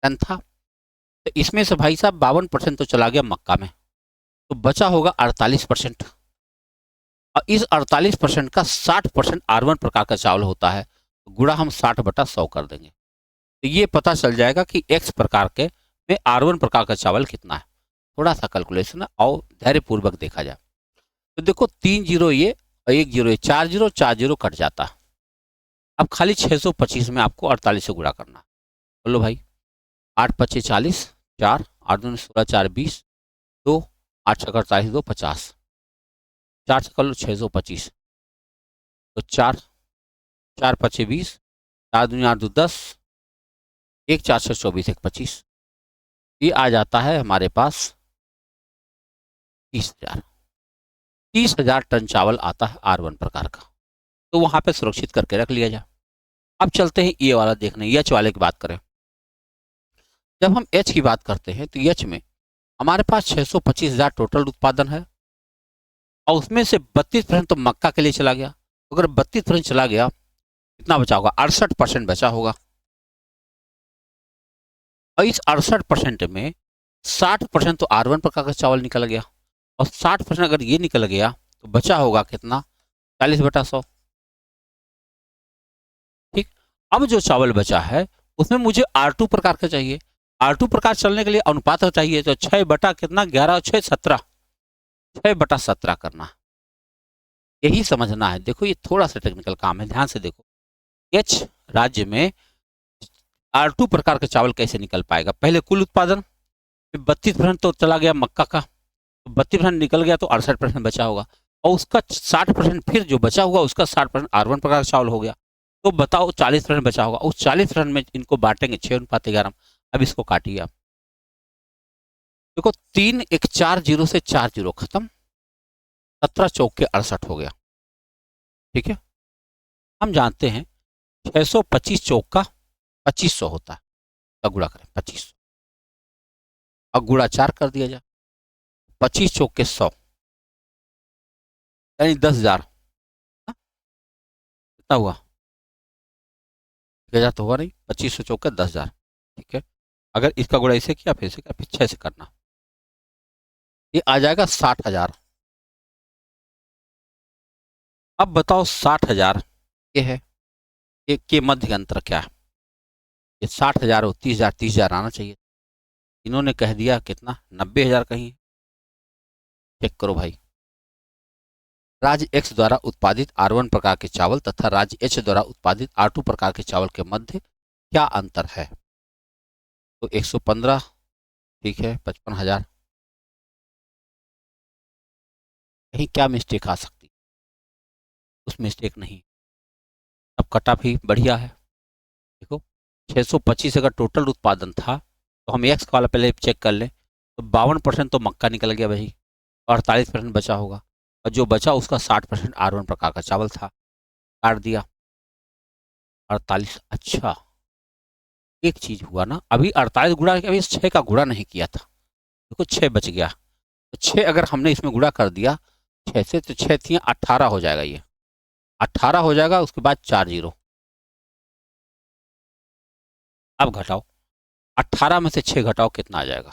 टन था, तो इसमें से भाई साहब 52% तो चला गया मक्का में, तो बचा होगा 48%। और इस 48% का 60% R1 प्रकार का चावल होता है, तो गुणा हम 60/100 कर देंगे, तो ये पता चल जाएगा कि X प्रकार के में R1 प्रकार का चावल कितना है। थोड़ा सा कैलकुलेशन है और धैर्यपूर्वक देखा जाए तो देखो 3 जीरो ये और 1 जीरो ये, 4 जीरो 4 जीरो कट जाता है। अब खाली 625 में आपको 48 से गुणा करना। बोलो भाई, 8 पच्चे 40, 4 8 दूनी 16, 4 20, 2 8 छक्का 48, 2 50, 4 से कर लो 625, तो 4 4 पच्चे 20, 4 दूनी 8 2 10, 1 4 6 24, 1 25। ये आ जाता है हमारे पास 30,000 टन चावल आता है R1 प्रकार का। तो वहां पे सुरक्षित करके रख लिया जाए। अब चलते हैं ये वाला देखने, H वाले की बात करें। जब हम H की बात करते हैं तो H में हमारे पास 625,000 टोटल उत्पादन है, और उसमें से 32% तो मक्का के लिए चला गया। अगर 32% चला गया, कितना बचा होगा, 68% बचा होगा। और इस 68% में 60% तो R1 प्रकार का चावल निकल गया, और 60% अगर ये निकल गया तो बचा होगा कितना, 40/100। ठीक, अब जो चावल बचा है उसमें मुझे R2 प्रकार का चाहिए। R2 प्रकार चलने के लिए अनुपात चाहिए, तो 6 बटा कितना, 11 6 17, 6/17 करना। यही समझना है। देखो ये थोड़ा सा टेक्निकल काम है, ध्यान से देखो। H राज्य में R2 प्रकार का चावल कैसे निकल पाएगा, पहले कुल उत्पादन 32% तो चला गया मक्का का, तो 32% निकल गया तो 68% बचा होगा, और उसका 60% फिर जो बचा हुआ उसका 60% R1 प्रकार का चावल हो गया। तो बताओ 40% बचा होगा, उस 40% में इनको बांटेंगे 6:11। अब इसको काटिए आप, देखो 3 1 4 0 से 4 0 खत्म, 17 चौके 68 हो गया। ठीक है, हम जानते हैं 625 चौक का 2500 होता है, तो गुणा करें 2500, अब गुणा 4 कर दिया जाए, 25 चौक के 100 यानी 10,000। कितना हुआ? 1,000 तो हुआ नहीं, 2500 चौक का 10,000। ठीक है, अगर इसका गुणा इसे किया फिर से किया फिर 6 से करना, ये आ जाएगा 60,000। अब बताओ 60,000 ये है, ये के मध्य का अंतर क्या है? ये 60,000 हो 30,000, 30,000 आना चाहिए। इन्होंने कह दिया कितना, 90,000 कहीं। चेक करो भाई, राज्य एक्स द्वारा उत्पादित R1 प्रकार के चावल तथा राज्य एच द्वारा उत्पादित R2 प्रकार के चावल के मध्य क्या अंतर है? तो 115, ठीक है, 55,000। कहीं क्या मिस्टेक आ सकती? उस मिस्टेक नहीं। अब कट ऑफ ही बढ़िया है। देखो 625 अगर टोटल उत्पादन था तो हम एक्स वाला पहले चेक कर लें, तो 52% तो मक्का निकल गया भाई, 48% बचा होगा, और जो बचा उसका 60% R1 प्रकार का चावल था, काट दिया 48। अच्छा, एक चीज हुआ ना, अभी 48 गुणा, अभी 6 का गुणा नहीं किया था, देखो 6 बच गया, तो 6 अगर हमने इसमें गुणा कर दिया 6 से, तो 6 थी 18 हो जाएगा, ये 18 हो जाएगा। उसके बाद 4 0। अब घटाओ, 18 में से 6 घटाओ, कितना आ जाएगा?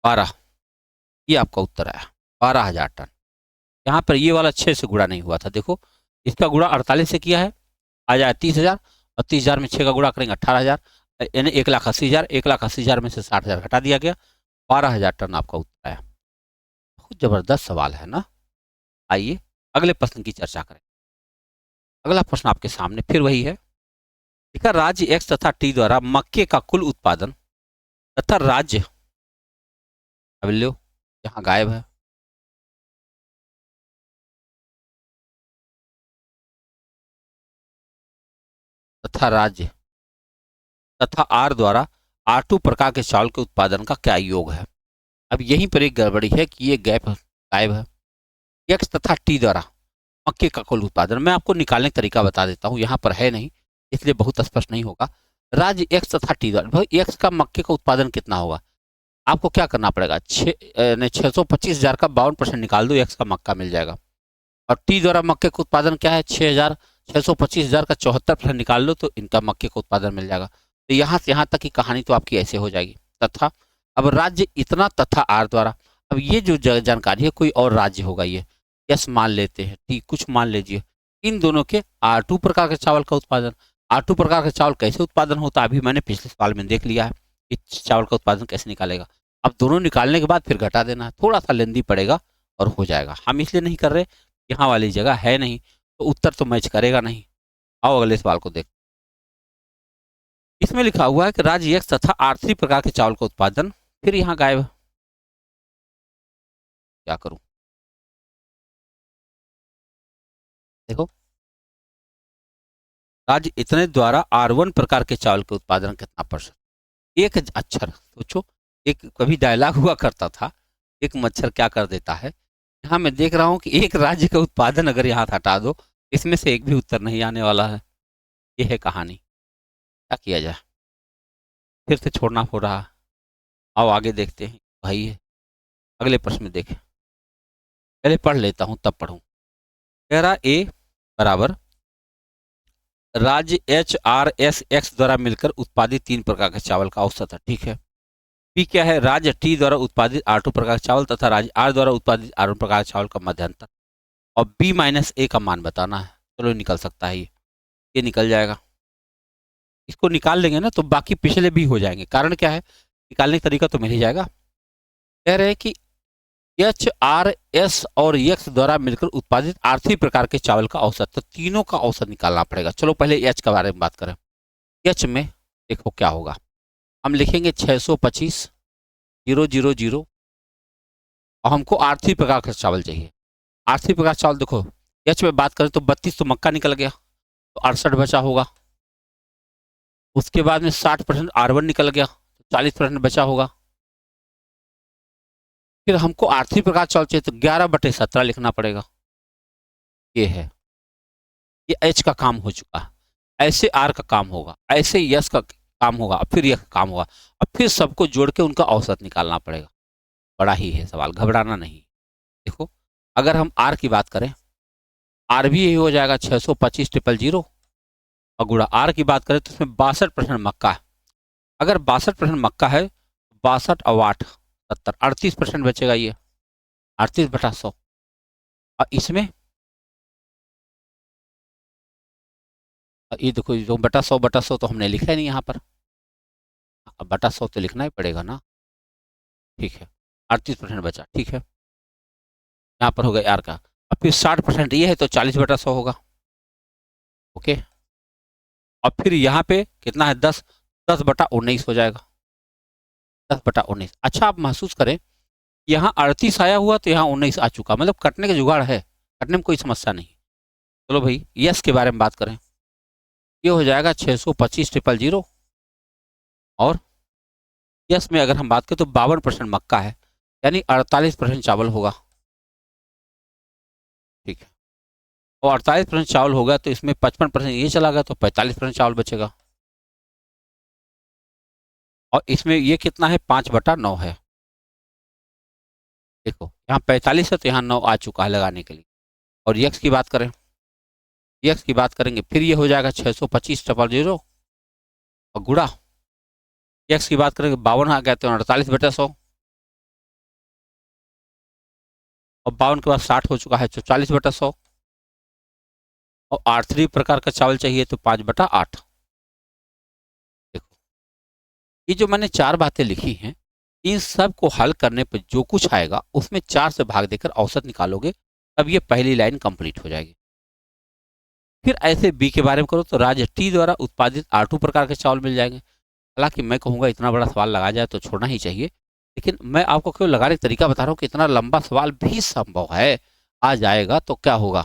12। ये आपका उत्तर आया, 12,000 टन। यहाँ पर ये वाला 6 से गुणा नहीं हुआ था, देखो इसका गुणा 48 से किया है, आ जाए 30,000, और 30,000 में 6 का गुणा करेंगे 18,000, यानी 1,80,000। 1,80,000 में से 60,000 घटा दिया गया, 12,000 टन आपका उत्तर आया। बहुत जबरदस्त सवाल है ना। आइए अगले प्रश्न की चर्चा करें। अगला प्रश्न आपके सामने फिर वही है, देखा राज्य एक्स तथा टी द्वारा मक्के का कुल उत्पादन तथा राज्य, अब लो यहाँ गायब है, तथा राज्य तथा आर द्वारा R2 प्रकार के चावल के उत्पादन का क्या योग है? अब यहीं पर एक गड़बड़ी है कि ये गैप गायब है। एक्स तथा टी द्वारा मक्के का कुल उत्पादन मैं आपको निकालने का तरीका बता देता हूँ, यहाँ पर है नहीं इसलिए बहुत स्पष्ट नहीं होगा। राज्य एक्स तथा टी द्वारा, भाई एक्स का मक्के का उत्पादन कितना होगा? आपको क्या करना पड़ेगा, 625,000 का 52% निकाल दो, एक्स का मक्का मिल जाएगा। और टी द्वारा मक्के का उत्पादन क्या है, 625,000 का 74% निकाल लो, तो इनका मक्के का उत्पादन मिल जाएगा। तो यहाँ से यहाँ तक की कहानी तो आपकी ऐसे हो जाएगी। तथा अब राज्य इतना तथा आर द्वारा, अब ये जो जानकारी है कोई और राज्य होगा, ये यस मान लेते हैं, टी कुछ मान लीजिए, इन दोनों के R2 प्रकार के चावल का उत्पादन। R2 प्रकार का चावल कैसे उत्पादन होता है, अभी मैंने पिछले सवाल में देख लिया है कि चावल का उत्पादन कैसे निकालेगा। अब दोनों निकालने के बाद फिर घटा देना है, थोड़ा सा लेंदी पड़ेगा और हो जाएगा। हम इसलिए नहीं कर रहे, यहाँ वाली जगह है नहीं तो उत्तर तो मैच करेगा नहीं। आओ अगले सवाल को देख, इसमें लिखा हुआ है कि राज्य एक्स तथा R3 प्रकार के चावल का उत्पादन, फिर यहाँ गायब, क्या करूं? देखो राज्य इतने द्वारा R1 प्रकार के चावल के उत्पादन कितना %? एक अक्षर सोचो, एक कभी डायलॉग हुआ करता था, एक मच्छर क्या कर देता है। यहाँ मैं देख रहा हूँ कि एक राज्य का उत्पादन अगर यहाँ हटा दो, इसमें से एक भी उत्तर नहीं आने वाला है। ये है कहानी, क्या किया जाए, फिर से छोड़ना हो रहा। आओ आगे देखते हैं भाई, अगले प्रश्न में देखें, पहले पढ़ लेता हूँ तब पढ़ूं। कह रहा ए बराबर राज्य एच आर एस एक्स द्वारा मिलकर उत्पादित 3 प्रकार के चावल का औसत है, ठीक है। पी क्या है, राज्य टी द्वारा उत्पादित R2 प्रकार के चावल तथा राज्य आर द्वारा उत्पादित R1 प्रकार के चावल का मध्यांतर, और बी माइनस ए का मान बताना है। चलो निकल सकता है, ये निकल जाएगा। इसको निकाल लेंगे ना तो बाकी पिछले भी हो जाएंगे। कारण क्या है, निकालने का तरीका तो मिल ही जाएगा। कह रहे हैं कि एच आर एस और एक्स द्वारा मिलकर उत्पादित R3 प्रकार के चावल का औसत, तो तीनों का औसत निकालना पड़ेगा। चलो पहले एच के बारे में बात करें। एच में देखो क्या होगा, हम लिखेंगे 625 000, और हमको R3 प्रकार का चावल चाहिए, आठवीं प्रकार चावल देखो, एच में बात करें तो 32 तो मक्का निकल गया, तो 68 बचा होगा। उसके बाद में 60% R1 निकल गया, 40% बचा होगा। फिर हमको आठवीं प्रकार चावल चाहिए तो 11/17 लिखना पड़ेगा। ये है, ये एच का काम हो चुका है। ऐसे आर का काम होगा, ऐसे यस का काम होगा, फिर यह काम होगा, और फिर सबको जोड़ के उनका औसत निकालना पड़ेगा। बड़ा ही है सवाल, घबराना नहीं। देखो, अगर हम आर की बात करें, आर भी यही हो जाएगा 625,000 और गुणा आर की बात करें तो इसमें 62% मक्का है। अगर 62% मक्का है, 62 और 8 70, 38% बचेगा। ये 38/100। और इसमें ये देखो, जो बटा 100 तो हमने लिखा ही नहीं यहाँ पर, अब बटा 100 तो लिखना ही पड़ेगा ना। ठीक है, 38% बचा, ठीक है, यहाँ पर हो गया आर का। अब फिर 60% ये है तो 40/100 होगा। ओके, और फिर यहाँ पे कितना है, 10/19 हो जाएगा, 10/19। अच्छा, आप महसूस करें, यहाँ 38 आया हुआ तो यहाँ 19 आ चुका, मतलब कटने का जुगाड़ है, कटने में कोई समस्या नहीं। चलो भाई, यस के बारे में बात करें, ये हो जाएगा 625,000। और यस में अगर हम बात करें तो 52% मक्का है, यानी 48% चावल होगा। ठीक है, और 48% चावल होगा तो इसमें 55% ये चला गया तो 45% चावल बचेगा। और इसमें ये कितना है, 5/9 है। देखो, यहाँ 45 है तो यहाँ 9 आ चुका है लगाने के लिए। और यक्स की बात करें, यक्स की बात करेंगे, फिर ये हो जाएगा 625,000 और गुड़ा यक्स की बात करेंगे, 52 आ गया तो 48/100, और 52 के बाद 60 हो चुका है तो 40/100। और R3 प्रकार का चावल चाहिए तो 5/8। देखो, ये जो मैंने 4 बातें लिखी हैं, इन सब को हल करने पर जो कुछ आएगा उसमें 4 से भाग देकर औसत निकालोगे, तब ये पहली लाइन कंप्लीट हो जाएगी। फिर ऐसे बी के बारे में करो तो राज्य टी द्वारा उत्पादित R2 प्रकार के चावल मिल जाएंगे। हालांकि मैं कहूँगा इतना बड़ा सवाल लगाया जाए तो छोड़ना ही चाहिए, लेकिन मैं आपको केवल लगाने का तरीका बता रहा हूँ कि इतना लंबा सवाल भी संभव है। आ जाएगा तो क्या होगा,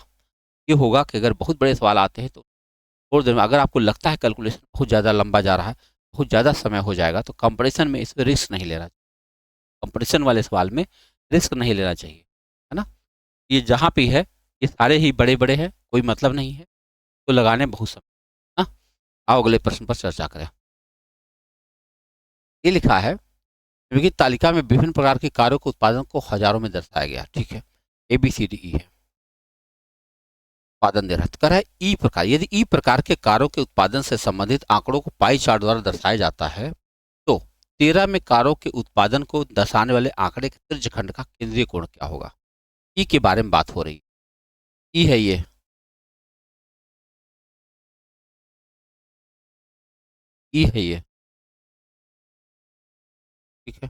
ये होगा कि अगर बहुत बड़े सवाल आते हैं तो थोड़ी देर में, अगर आपको लगता है कैलकुलेशन बहुत ज़्यादा लंबा जा रहा है, बहुत ज़्यादा समय हो जाएगा, तो कंपटीशन में इसमें रिस्क नहीं लेना, कंपटीशन वाले सवाल में रिस्क नहीं लेना चाहिए, है ना। ये जहाँ पे है, ये सारे ही बड़े बड़े हैं, कोई मतलब नहीं है, तो लगाने बहुत समय। हाँ, आओ अगले प्रश्न पर चर्चा करें। ये लिखा है, निम्नलिखित तालिका में विभिन्न प्रकार के कार्यों के उत्पादन को हजारों में दर्शाया गया। ठीक है, ABCDE है, उत्पादन दे रहा है, तो कह रहा है ई प्रकार, यदि ई प्रकार के कार्यों के उत्पादन से संबंधित आंकड़ों को पाई चार्ट द्वारा दर्शाया जाता है तो 13 में कारों के उत्पादन को दर्शाने वाले आंकड़े के त्रिज्यखंड का केंद्रीय कोण क्या होगा। ई के बारे में बात हो रही है, ई है ये, ई है ये, ठीक है,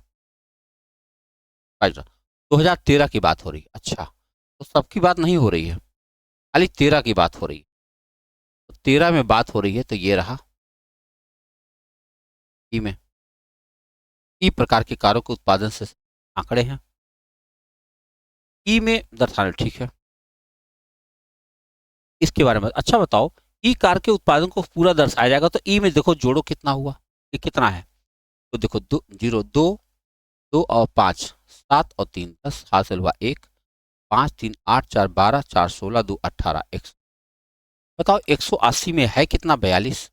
2013 की बात हो रही है। अच्छा, तो सबकी बात नहीं हो रही है, खाली 13 की बात हो रही है। तो 13 में बात हो रही है तो ये रहा ई में, ई प्रकार के कारों के उत्पादन से आंकड़े हैं, ई में दर्शाना, ठीक है। इसके बारे में अच्छा बताओ, ई कार के उत्पादन को पूरा दर्शाया जाएगा तो ई में देखो जोड़ो कितना हुआ, ये कितना है, तो देखो 2 0 2 2 और 5 7 और 3 10 हासिल हुआ 1 5 3 8 4 12 4 16 2 18 100। बताओ 180 में है कितना, 42,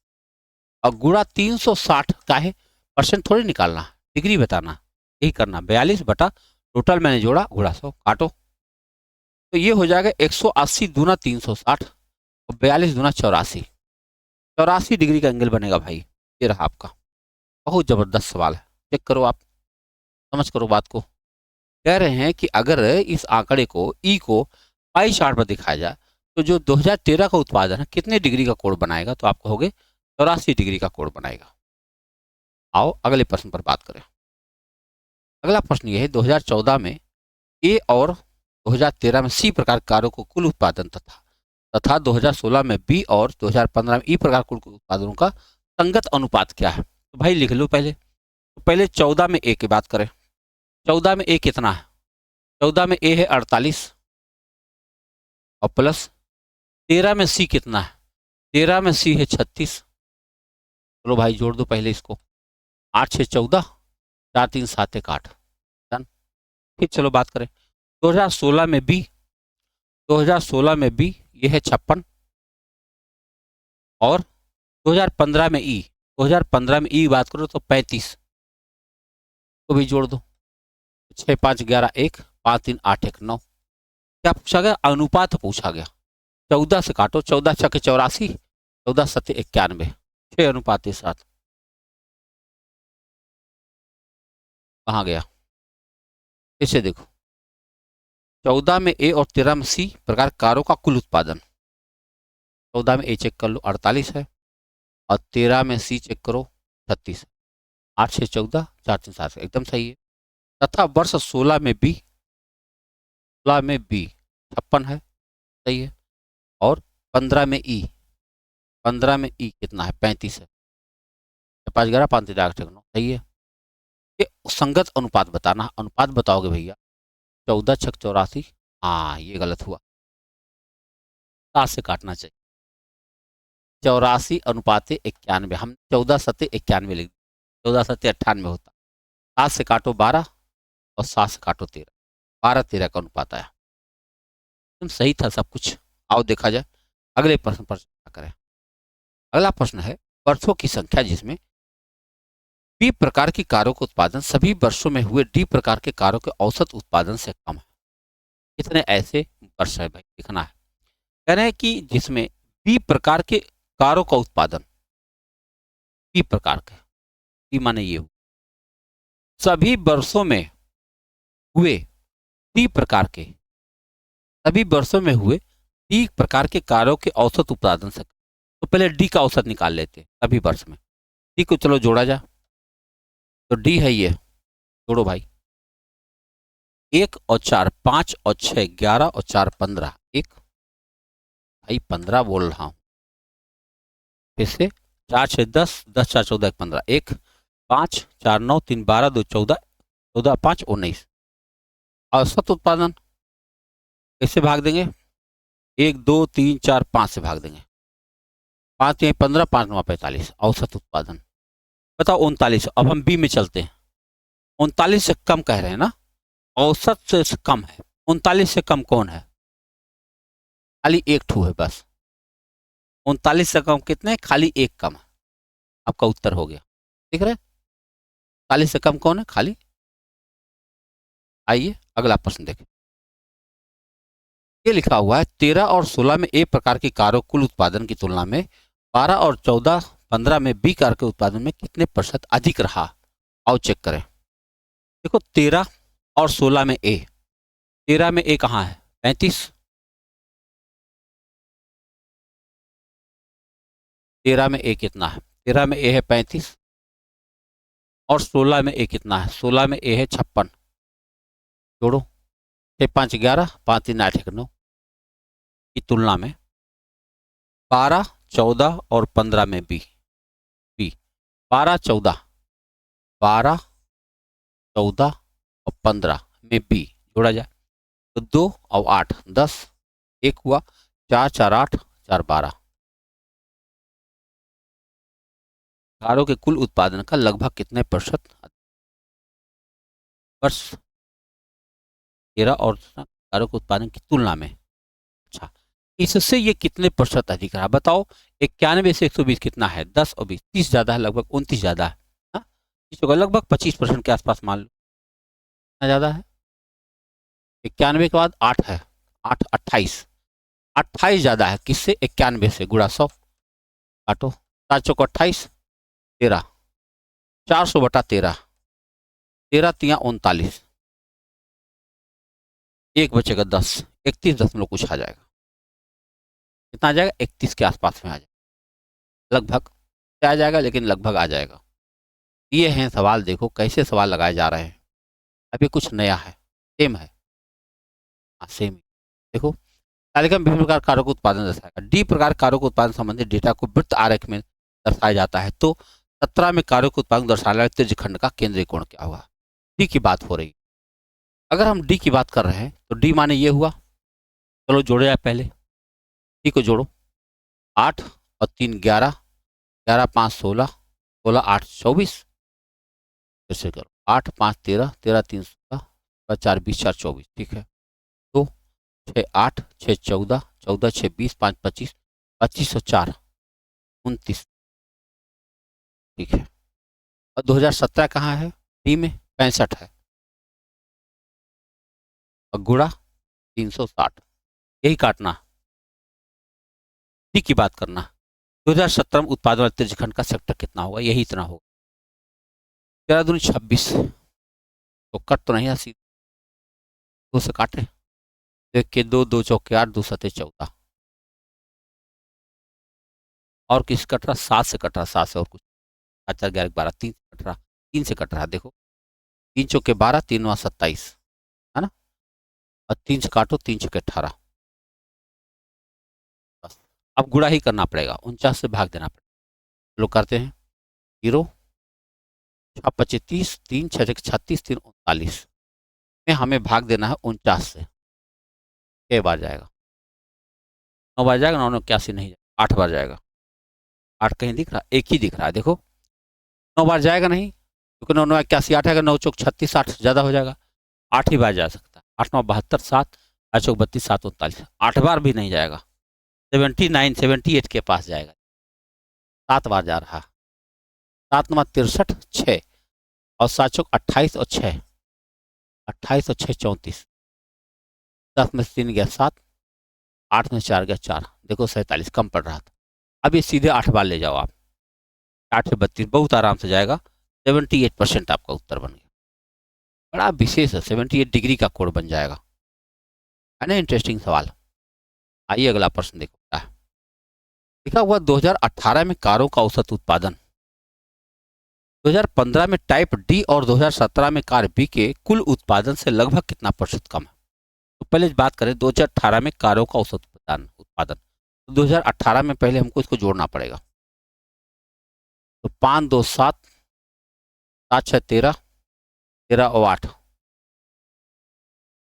और गुणा 360 का है, परसेंट थोड़ी निकालना, डिग्री बताना, यही करना, 42 टोटल मैंने जोड़ा गुणा 100 काटो, तो ये हो जाएगा 180 दूना 360 और 42 दूना 84, 84 डिग्री का एंगल बनेगा भाई। ये रहा आपका, बहुत जबरदस्त सवाल है, चेक करो आप, समझ करो बात को। कह रहे हैं कि अगर इस आंकड़े को ई को पाई चार्ट पर दिखाया जाए तो जो 2013 का उत्पादन है कितने डिग्री का कोण बनाएगा, तो आप कहोगे 84 डिग्री का कोण बनाएगा। आओ अगले प्रश्न पर बात करें। अगला प्रश्न यह है, 2014 में ए और 2013 में सी प्रकार कार्यों को कुल उत्पादन तथा 2016 में बी और 2015 में ई प्रकार कुल उत्पादनों का संगत अनुपात क्या है। तो भाई लिख लो पहले, तो पहले 14 में ए की बात करें, 14 में ए कितना है, 14 में ए है 48, और प्लस 13 में सी कितना है, 13 में सी है 36। चलो भाई जोड़ दो पहले इसको, 8 6 14, 4 3 7 1 8। डन। फिर चलो बात करें 2016 में बी, 2016 में बी ये है 56, और 2015 में ई, 2015 में ई बात करो तो 35 को भी जोड़ दो। 6 5 11 1, 5 3 8 1 9। क्या पूछा गया, अनुपात पूछा गया। 14 से काटो, 14 छके 84, 14 सत्ते 91, 6 अनुपात 7। कहाँ गया, इसे देखो, 14 में ए और 13 में सी प्रकार कारों का कुल उत्पादन। 14 में ए चेक कर लो 48 है, और 13 में सी चेक करो 36, 8 6 14, 4 3 7, एकदम सही है। तथा वर्ष 16 में बी, 16 में बी 56 है, सही है। और 15 में ई, 15 में ई कितना है 35 है, 5 11 5 3 8 9, सही है। ये संगत अनुपात बताना, अनुपात बताओगे भैया, 14 छक 84, हाँ ये गलत हुआ, 7 से काटना चाहिए। 84 अनुपात 91, हम 14 सत्ते 91 लिख, 14 सत्ते 98 होता। 7 से काटो 12, और 7 से काटो 13, 12 13 का अनुपात आया। तुम सही था सब कुछ। आओ देखा जाए अगले प्रश्न पर चर्चा करें। अगला प्रश्न है, वर्षों की संख्या जिसमें बी प्रकार की कारों का उत्पादन सभी वर्षों में हुए डी प्रकार के कारों के औसत उत्पादन से कम है। कितने ऐसे वर्ष है भाई, लिखना है। कह रहे हैं कि जिसमें बी प्रकार के कारों का उत्पादन, बी प्रकार के, बी माने ये हो, सभी वर्षों में हुए डी प्रकार के, सभी वर्षों में हुए डी प्रकार के कारों के औसत उत्पादन से। तो पहले डी का औसत निकाल लेते हैं सभी वर्ष में। डी को चलो जोड़ा जा, तो डी है ये, जोड़ो भाई, 1 और 4 5 और 6 11 और 4 15, 1 भाई 15 बोल रहा हूं, फिर से 4 6 10, 10 4 14 15, 1 5 4 9 3 12 2 14, 14 5 19। औसत उत्पादन कैसे भाग देंगे, 1 2 3 4 5 से भाग देंगे, 5 3 15, 5 9 45, औसत उत्पादन। बताओ 39। अब हम बी में चलते हैं, 39 से कम कह रहे हैं ना, औसत से कम है। 39 से कम कौन है, खाली एक ठू है बस। 39 से कम कितने, खाली एक कम है। आपका उत्तर हो गया, ठीक है। 39 से कम कौन है, खाली। आइए अगला प्रश्न देखें। ये लिखा हुआ है 13 और 16 में ए प्रकार की कारों कुल उत्पादन की तुलना में 12 और 14 15 में बी कार के उत्पादन में कितने प्रतिशत अधिक रहा। आओ चेक करें। देखो 13 और 16 में ए, 13 में ए कहाँ है 35, 13 में ए कितना है, 13 में ए है 35, और 16 में ए कितना है, 16 में ए है 56। जोड़ो, 6 5 11, 5 3 8 1 9 की तुलना में 12 14 और 15 में बी, 12 14, 12 14 और 15 में बी जोड़ा जाए तो 2 और 8 10, 1 हुआ, 4 4 8 4 12। कारों के कुल उत्पादन का लगभग कितने प्रतिशत वर्ष 13 और कारों के उत्पादन की तुलना में। अच्छा, इससे ये कितने प्रतिशत अधिक रहा बताओ। 91 से 120 कितना है, 10 और 20, 30 ज्यादा है, लगभग 29 ज्यादा है। हाँ? लगभग 25% के आसपास मान लो, कितना ज्यादा है। 91 के बाद 8 है, 8 28, 28 ज्यादा है किससे, 91 से, गुणा 100, काटो, 7 चौक 28, 13, 400 बटा 13, 13 तिया 39, 1 बचेगा 10, 31 दशमलव कुछ आ जाएगा। कितना आ जाएगा, 31 के आसपास में आ जाएगा, लगभग आ जाएगा, लेकिन लगभग आ जाएगा। ये हैं सवाल, देखो कैसे सवाल लगाए जा रहे हैं। अभी कुछ नया है, सेम है, सेम। देखो तालिका में विभिन्न प्रकार कारों का उत्पादन दर्शाएगा। डी प्रकार कारों के उत्पादन संबंधित डेटा को वृत्त आरेख में दर्शाया जाता है। तो 17 में कारों के उत्पादन दर्शाने वाले त्रिज्यखंड का केंद्रीय कोण क्या हुआ। डी की बात हो रही। अगर हम डी की बात कर रहे हैं तो डी माने ये हुआ, चलो जोड़े जाए पहले, टी को जोड़ो, 8 और 3 11, 11 5 16, 16 8 24, फिर से करो, 8 5 13, 13 3 16, 4 20, 4 24, ठीक है। 2 6 8, 6 14, 14 6 20, 5 25, 25 और 4 29, ठीक है। और 2017 कहाँ है, डी में 65 है, और गुणा 360, यही काटना, डी की बात करना। 2017 में उत्पादन वाले त्रिज्यखंड का सेक्टर कितना होगा, यही इतना होगा। 13 दूनी 26, तो कट तो नहीं सीधे, 2 से काटे, एक के 2, 2 चौके 8, 2 सते 14, और किस कट रहा, 7 से कट रहा, 7 से और कुछ, 4 11 12, 3 से कट रहा, 3 से कट रहा, देखो 3 चौके 12, 3 9 27, है ना, और 3 से काटो, 3 चौके 18, बस। अब गुणा ही करना पड़ेगा, 49 से भाग देना पड़ेगा। लोग करते हैं, 0 6 25 30, 3 6 36, 3 39 में हमें भाग देना है 49 से, 6 बार जाएगा, 9 बार जाएगा, 9 81 नहीं जाएगा, 8 बार जाएगा, 8 कहीं दिख रहा, एक ही दिख रहा है, देखो 9 बार जाएगा नहीं, क्योंकि 9 9 81, 8 आएगा, 9 चौक 36, 8 ज़्यादा हो जाएगा, 8 ही बार जा सकता है, 8 9 72, 7 8 चौक 32, 7 39, 8 बार भी नहीं जाएगा, 79 78 के पास जाएगा, 7 बार जा रहा, 7 9 63, 6 और 7 चौक 28 और 6, 28 और 6 34, 10 में से 3 गया 7, 8 में 4 गया 4, देखो 47 कम पड़ रहा था। अब ये सीधे 8 बार ले जाओ आप, 8 से 32 बहुत आराम से जाएगा, 78% आपका उत्तर बन गया। बड़ा विशेष है, 78 डिग्री का कोण बन जाएगा, है ना, इंटरेस्टिंग सवाल। आइए अगला प्रश्न देखो क्या है। लिखा हुआ 2018 में कारों का औसत उत्पादन 2015 में टाइप डी और 2017 में कार बी के कुल उत्पादन से लगभग कितना प्रतिशत कम है। तो पहले बात करें 2018 में कारों का औसत उत्पादन, तो 2018 में पहले हमको इसको जोड़ना पड़ेगा, तो 5 2 7, 7 6 13, 13 और 8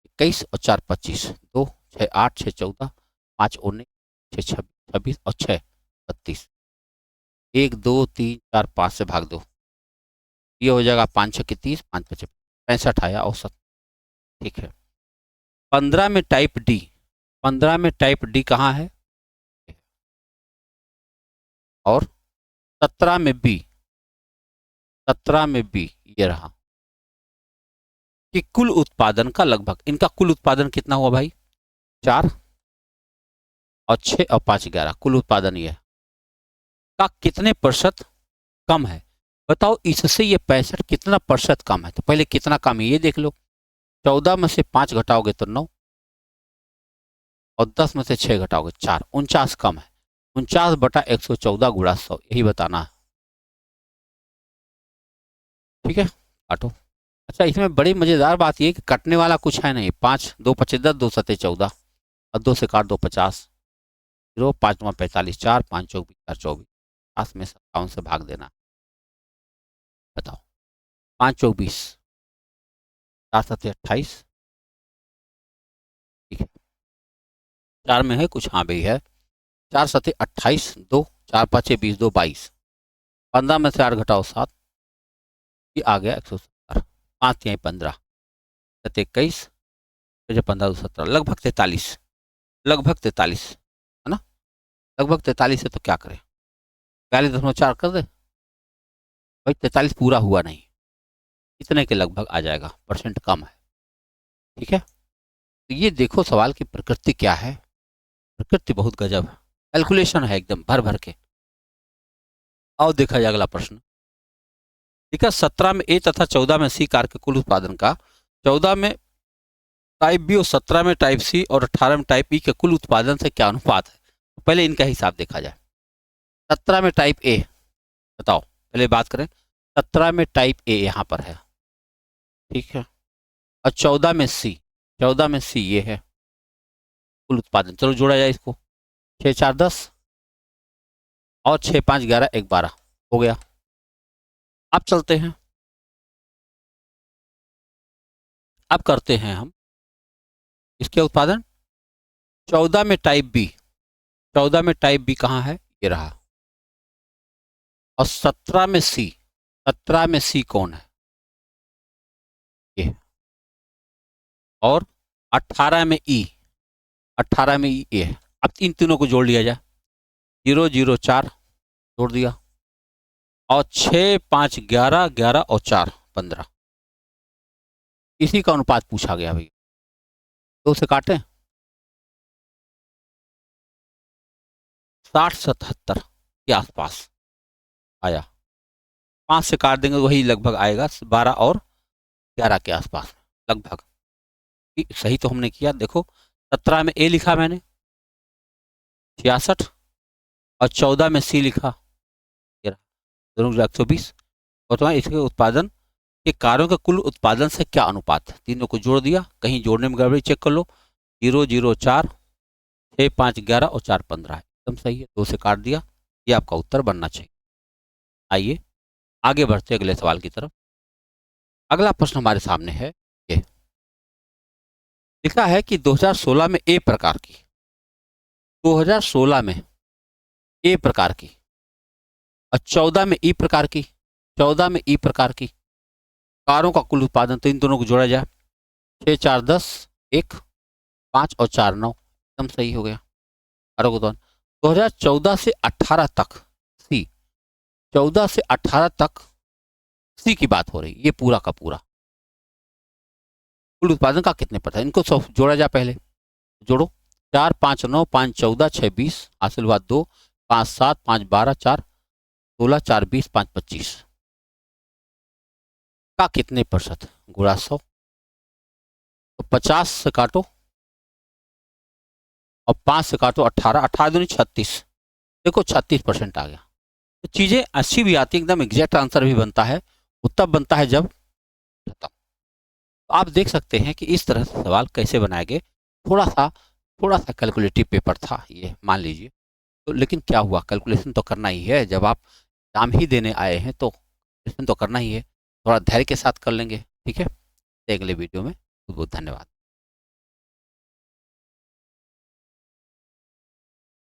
21 और 4 25, 2 6 8 6 14, 5 19, 6 26 और 6 32, 1 2 3 4 5 से भाग दो, ये हो जाएगा 5 6 30, 5 5 65 आया औसत, ठीक है। 15 में टाइप डी, 15 में टाइप डी कहाँ है, और 17 में बी, 17 में बी ये रहा, कि कुल उत्पादन का लगभग, इनका कुल उत्पादन कितना हुआ भाई, 4 और 6 और 5 11, कुल उत्पादन ये का कितने प्रतिशत कम है, बताओ इससे ये 65 कितना प्रतिशत कम है। तो पहले कितना कम है ये देख लो, 14 में से 5 घटाओगे तो 9, और 10 में से 6 घटाओगे 4, 49 कम है, 49 बटा 114 गुणा 100, यही बताना है, ठीक है, काटो। अच्छा इसमें बड़ी मजेदार बात यह कि कटने वाला कुछ है नहीं, 5 2 25 10, 2 सते 14, और 2 से काट दो 50, 0 5 9 45, 4 5 चौक 4 24, 50 में 57 से भाग देना, बताओ 5 चौक 20, 4 सते 28, ठीक है, 4 में है कुछ, हाँ भाई है, 4 सते 28, 2 4 5 20, 2 22, 15 में से 8 घटाओ 7, ये आ गया 170, 5 यहाँ 15, 7 21, 15 17, लगभग 43, लगभग 43, है ना, लगभग 43 है, तो क्या करें, 42.4 कर दे भाई, 43 पूरा हुआ नहीं, इतने के लगभग आ जाएगा, परसेंट कम है, ठीक है। तो ये देखो सवाल की प्रकृति क्या है, प्रकृति बहुत गजब है, कैलकुलेशन है एकदम भर भर के। आओ देखा जाए अगला प्रश्न, ठीक है, 17 में ए तथा 14 में सी कार के कुल उत्पादन का 14 में टाइप बी और 17 में टाइप सी और 18 में टाइप ई के कुल उत्पादन से क्या अनुपात है। तो पहले इनका हिसाब देखा जाए, 17 में टाइप ए, बताओ पहले बात करें, 17 में टाइप ए यहाँ पर है, ठीक है, और 14 में सी, 14 में सी ये है कुल उत्पादन, चलो जोड़ा जाए इसको, 6 4 10 और 6 5 11 1 12 हो गया। अब चलते हैं, अब करते हैं हम इसके उत्पादन 14 में टाइप बी, 14 में टाइप बी कहाँ है, ये रहा। और 17 में सी, 17 में सी कौन है, ये। और 18 में ई, 18 में ई ये है। अब इन तीनों को जोड़ लिया जाए, 0 0 4 जोड़ दिया, और 6 5 11 11 और 4 15, इसी का अनुपात पूछा गया भैया। दो से काटें, 60 77 के आसपास आया। 5 से काट देंगे वही लगभग आएगा 12 और 11 के आसपास लगभग। सही तो हमने किया। देखो 17 में ए लिखा मैंने 66, और 14 में सी लिखा, दोनों 120। और तो इसके उत्पादन के कार्यों के कुल उत्पादन से क्या अनुपात है, तीनों को जोड़ दिया। कहीं जोड़ने में गड़बड़ी चेक कर लो, 0 0 4 6 5 11 और 4 15 है, एकदम सही है। 2 से काट दिया, ये आपका उत्तर बनना चाहिए। आइए आगे बढ़ते अगले सवाल की तरफ। अगला प्रश्न हमारे सामने है, ये लिखा है कि 2016 में ए प्रकार की, 2016 में ए प्रकार की, और 14 में ई प्रकार की, 14 में ई प्रकार की कारों का कुल उत्पादन, तो इन दोनों को जोड़ा जाए, 6 4 10 1 5 और 4 9, एकदम सही हो गया। 2014 से 18 तक सी, 14 से 18 तक सी की बात हो रही, ये पूरा का पूरा कुल उत्पादन का कितने परसेंट, इनको सब जोड़ा जाए। पहले जोड़ो, 4 5 9 5 14 6 20, हासिल हुआ 2 5 7 5 12 4 16 4 20 5 25 का कितने प्रतिशत गुणा 100, तो 50 से काटो और 5 से काटो 18, 18 दूनी 36, देखो 36% आ गया। तो चीजें अच्छी भी आती है, एकदम एग्जैक्ट आंसर भी बनता है, वो तब बनता है जब तो आप देख सकते हैं कि इस तरह से सवाल कैसे बनाए गए। थोड़ा सा कैलकुलेटिव पेपर था ये, मान लीजिए। तो लेकिन क्या हुआ, कैलकुलेशन तो करना ही है, जब आप एग्जाम ही देने आए हैं तो कैलकुलेशन तो करना ही है। थोड़ा धैर्य के साथ कर लेंगे, ठीक है। अगले वीडियो में बहुत बहुत धन्यवाद।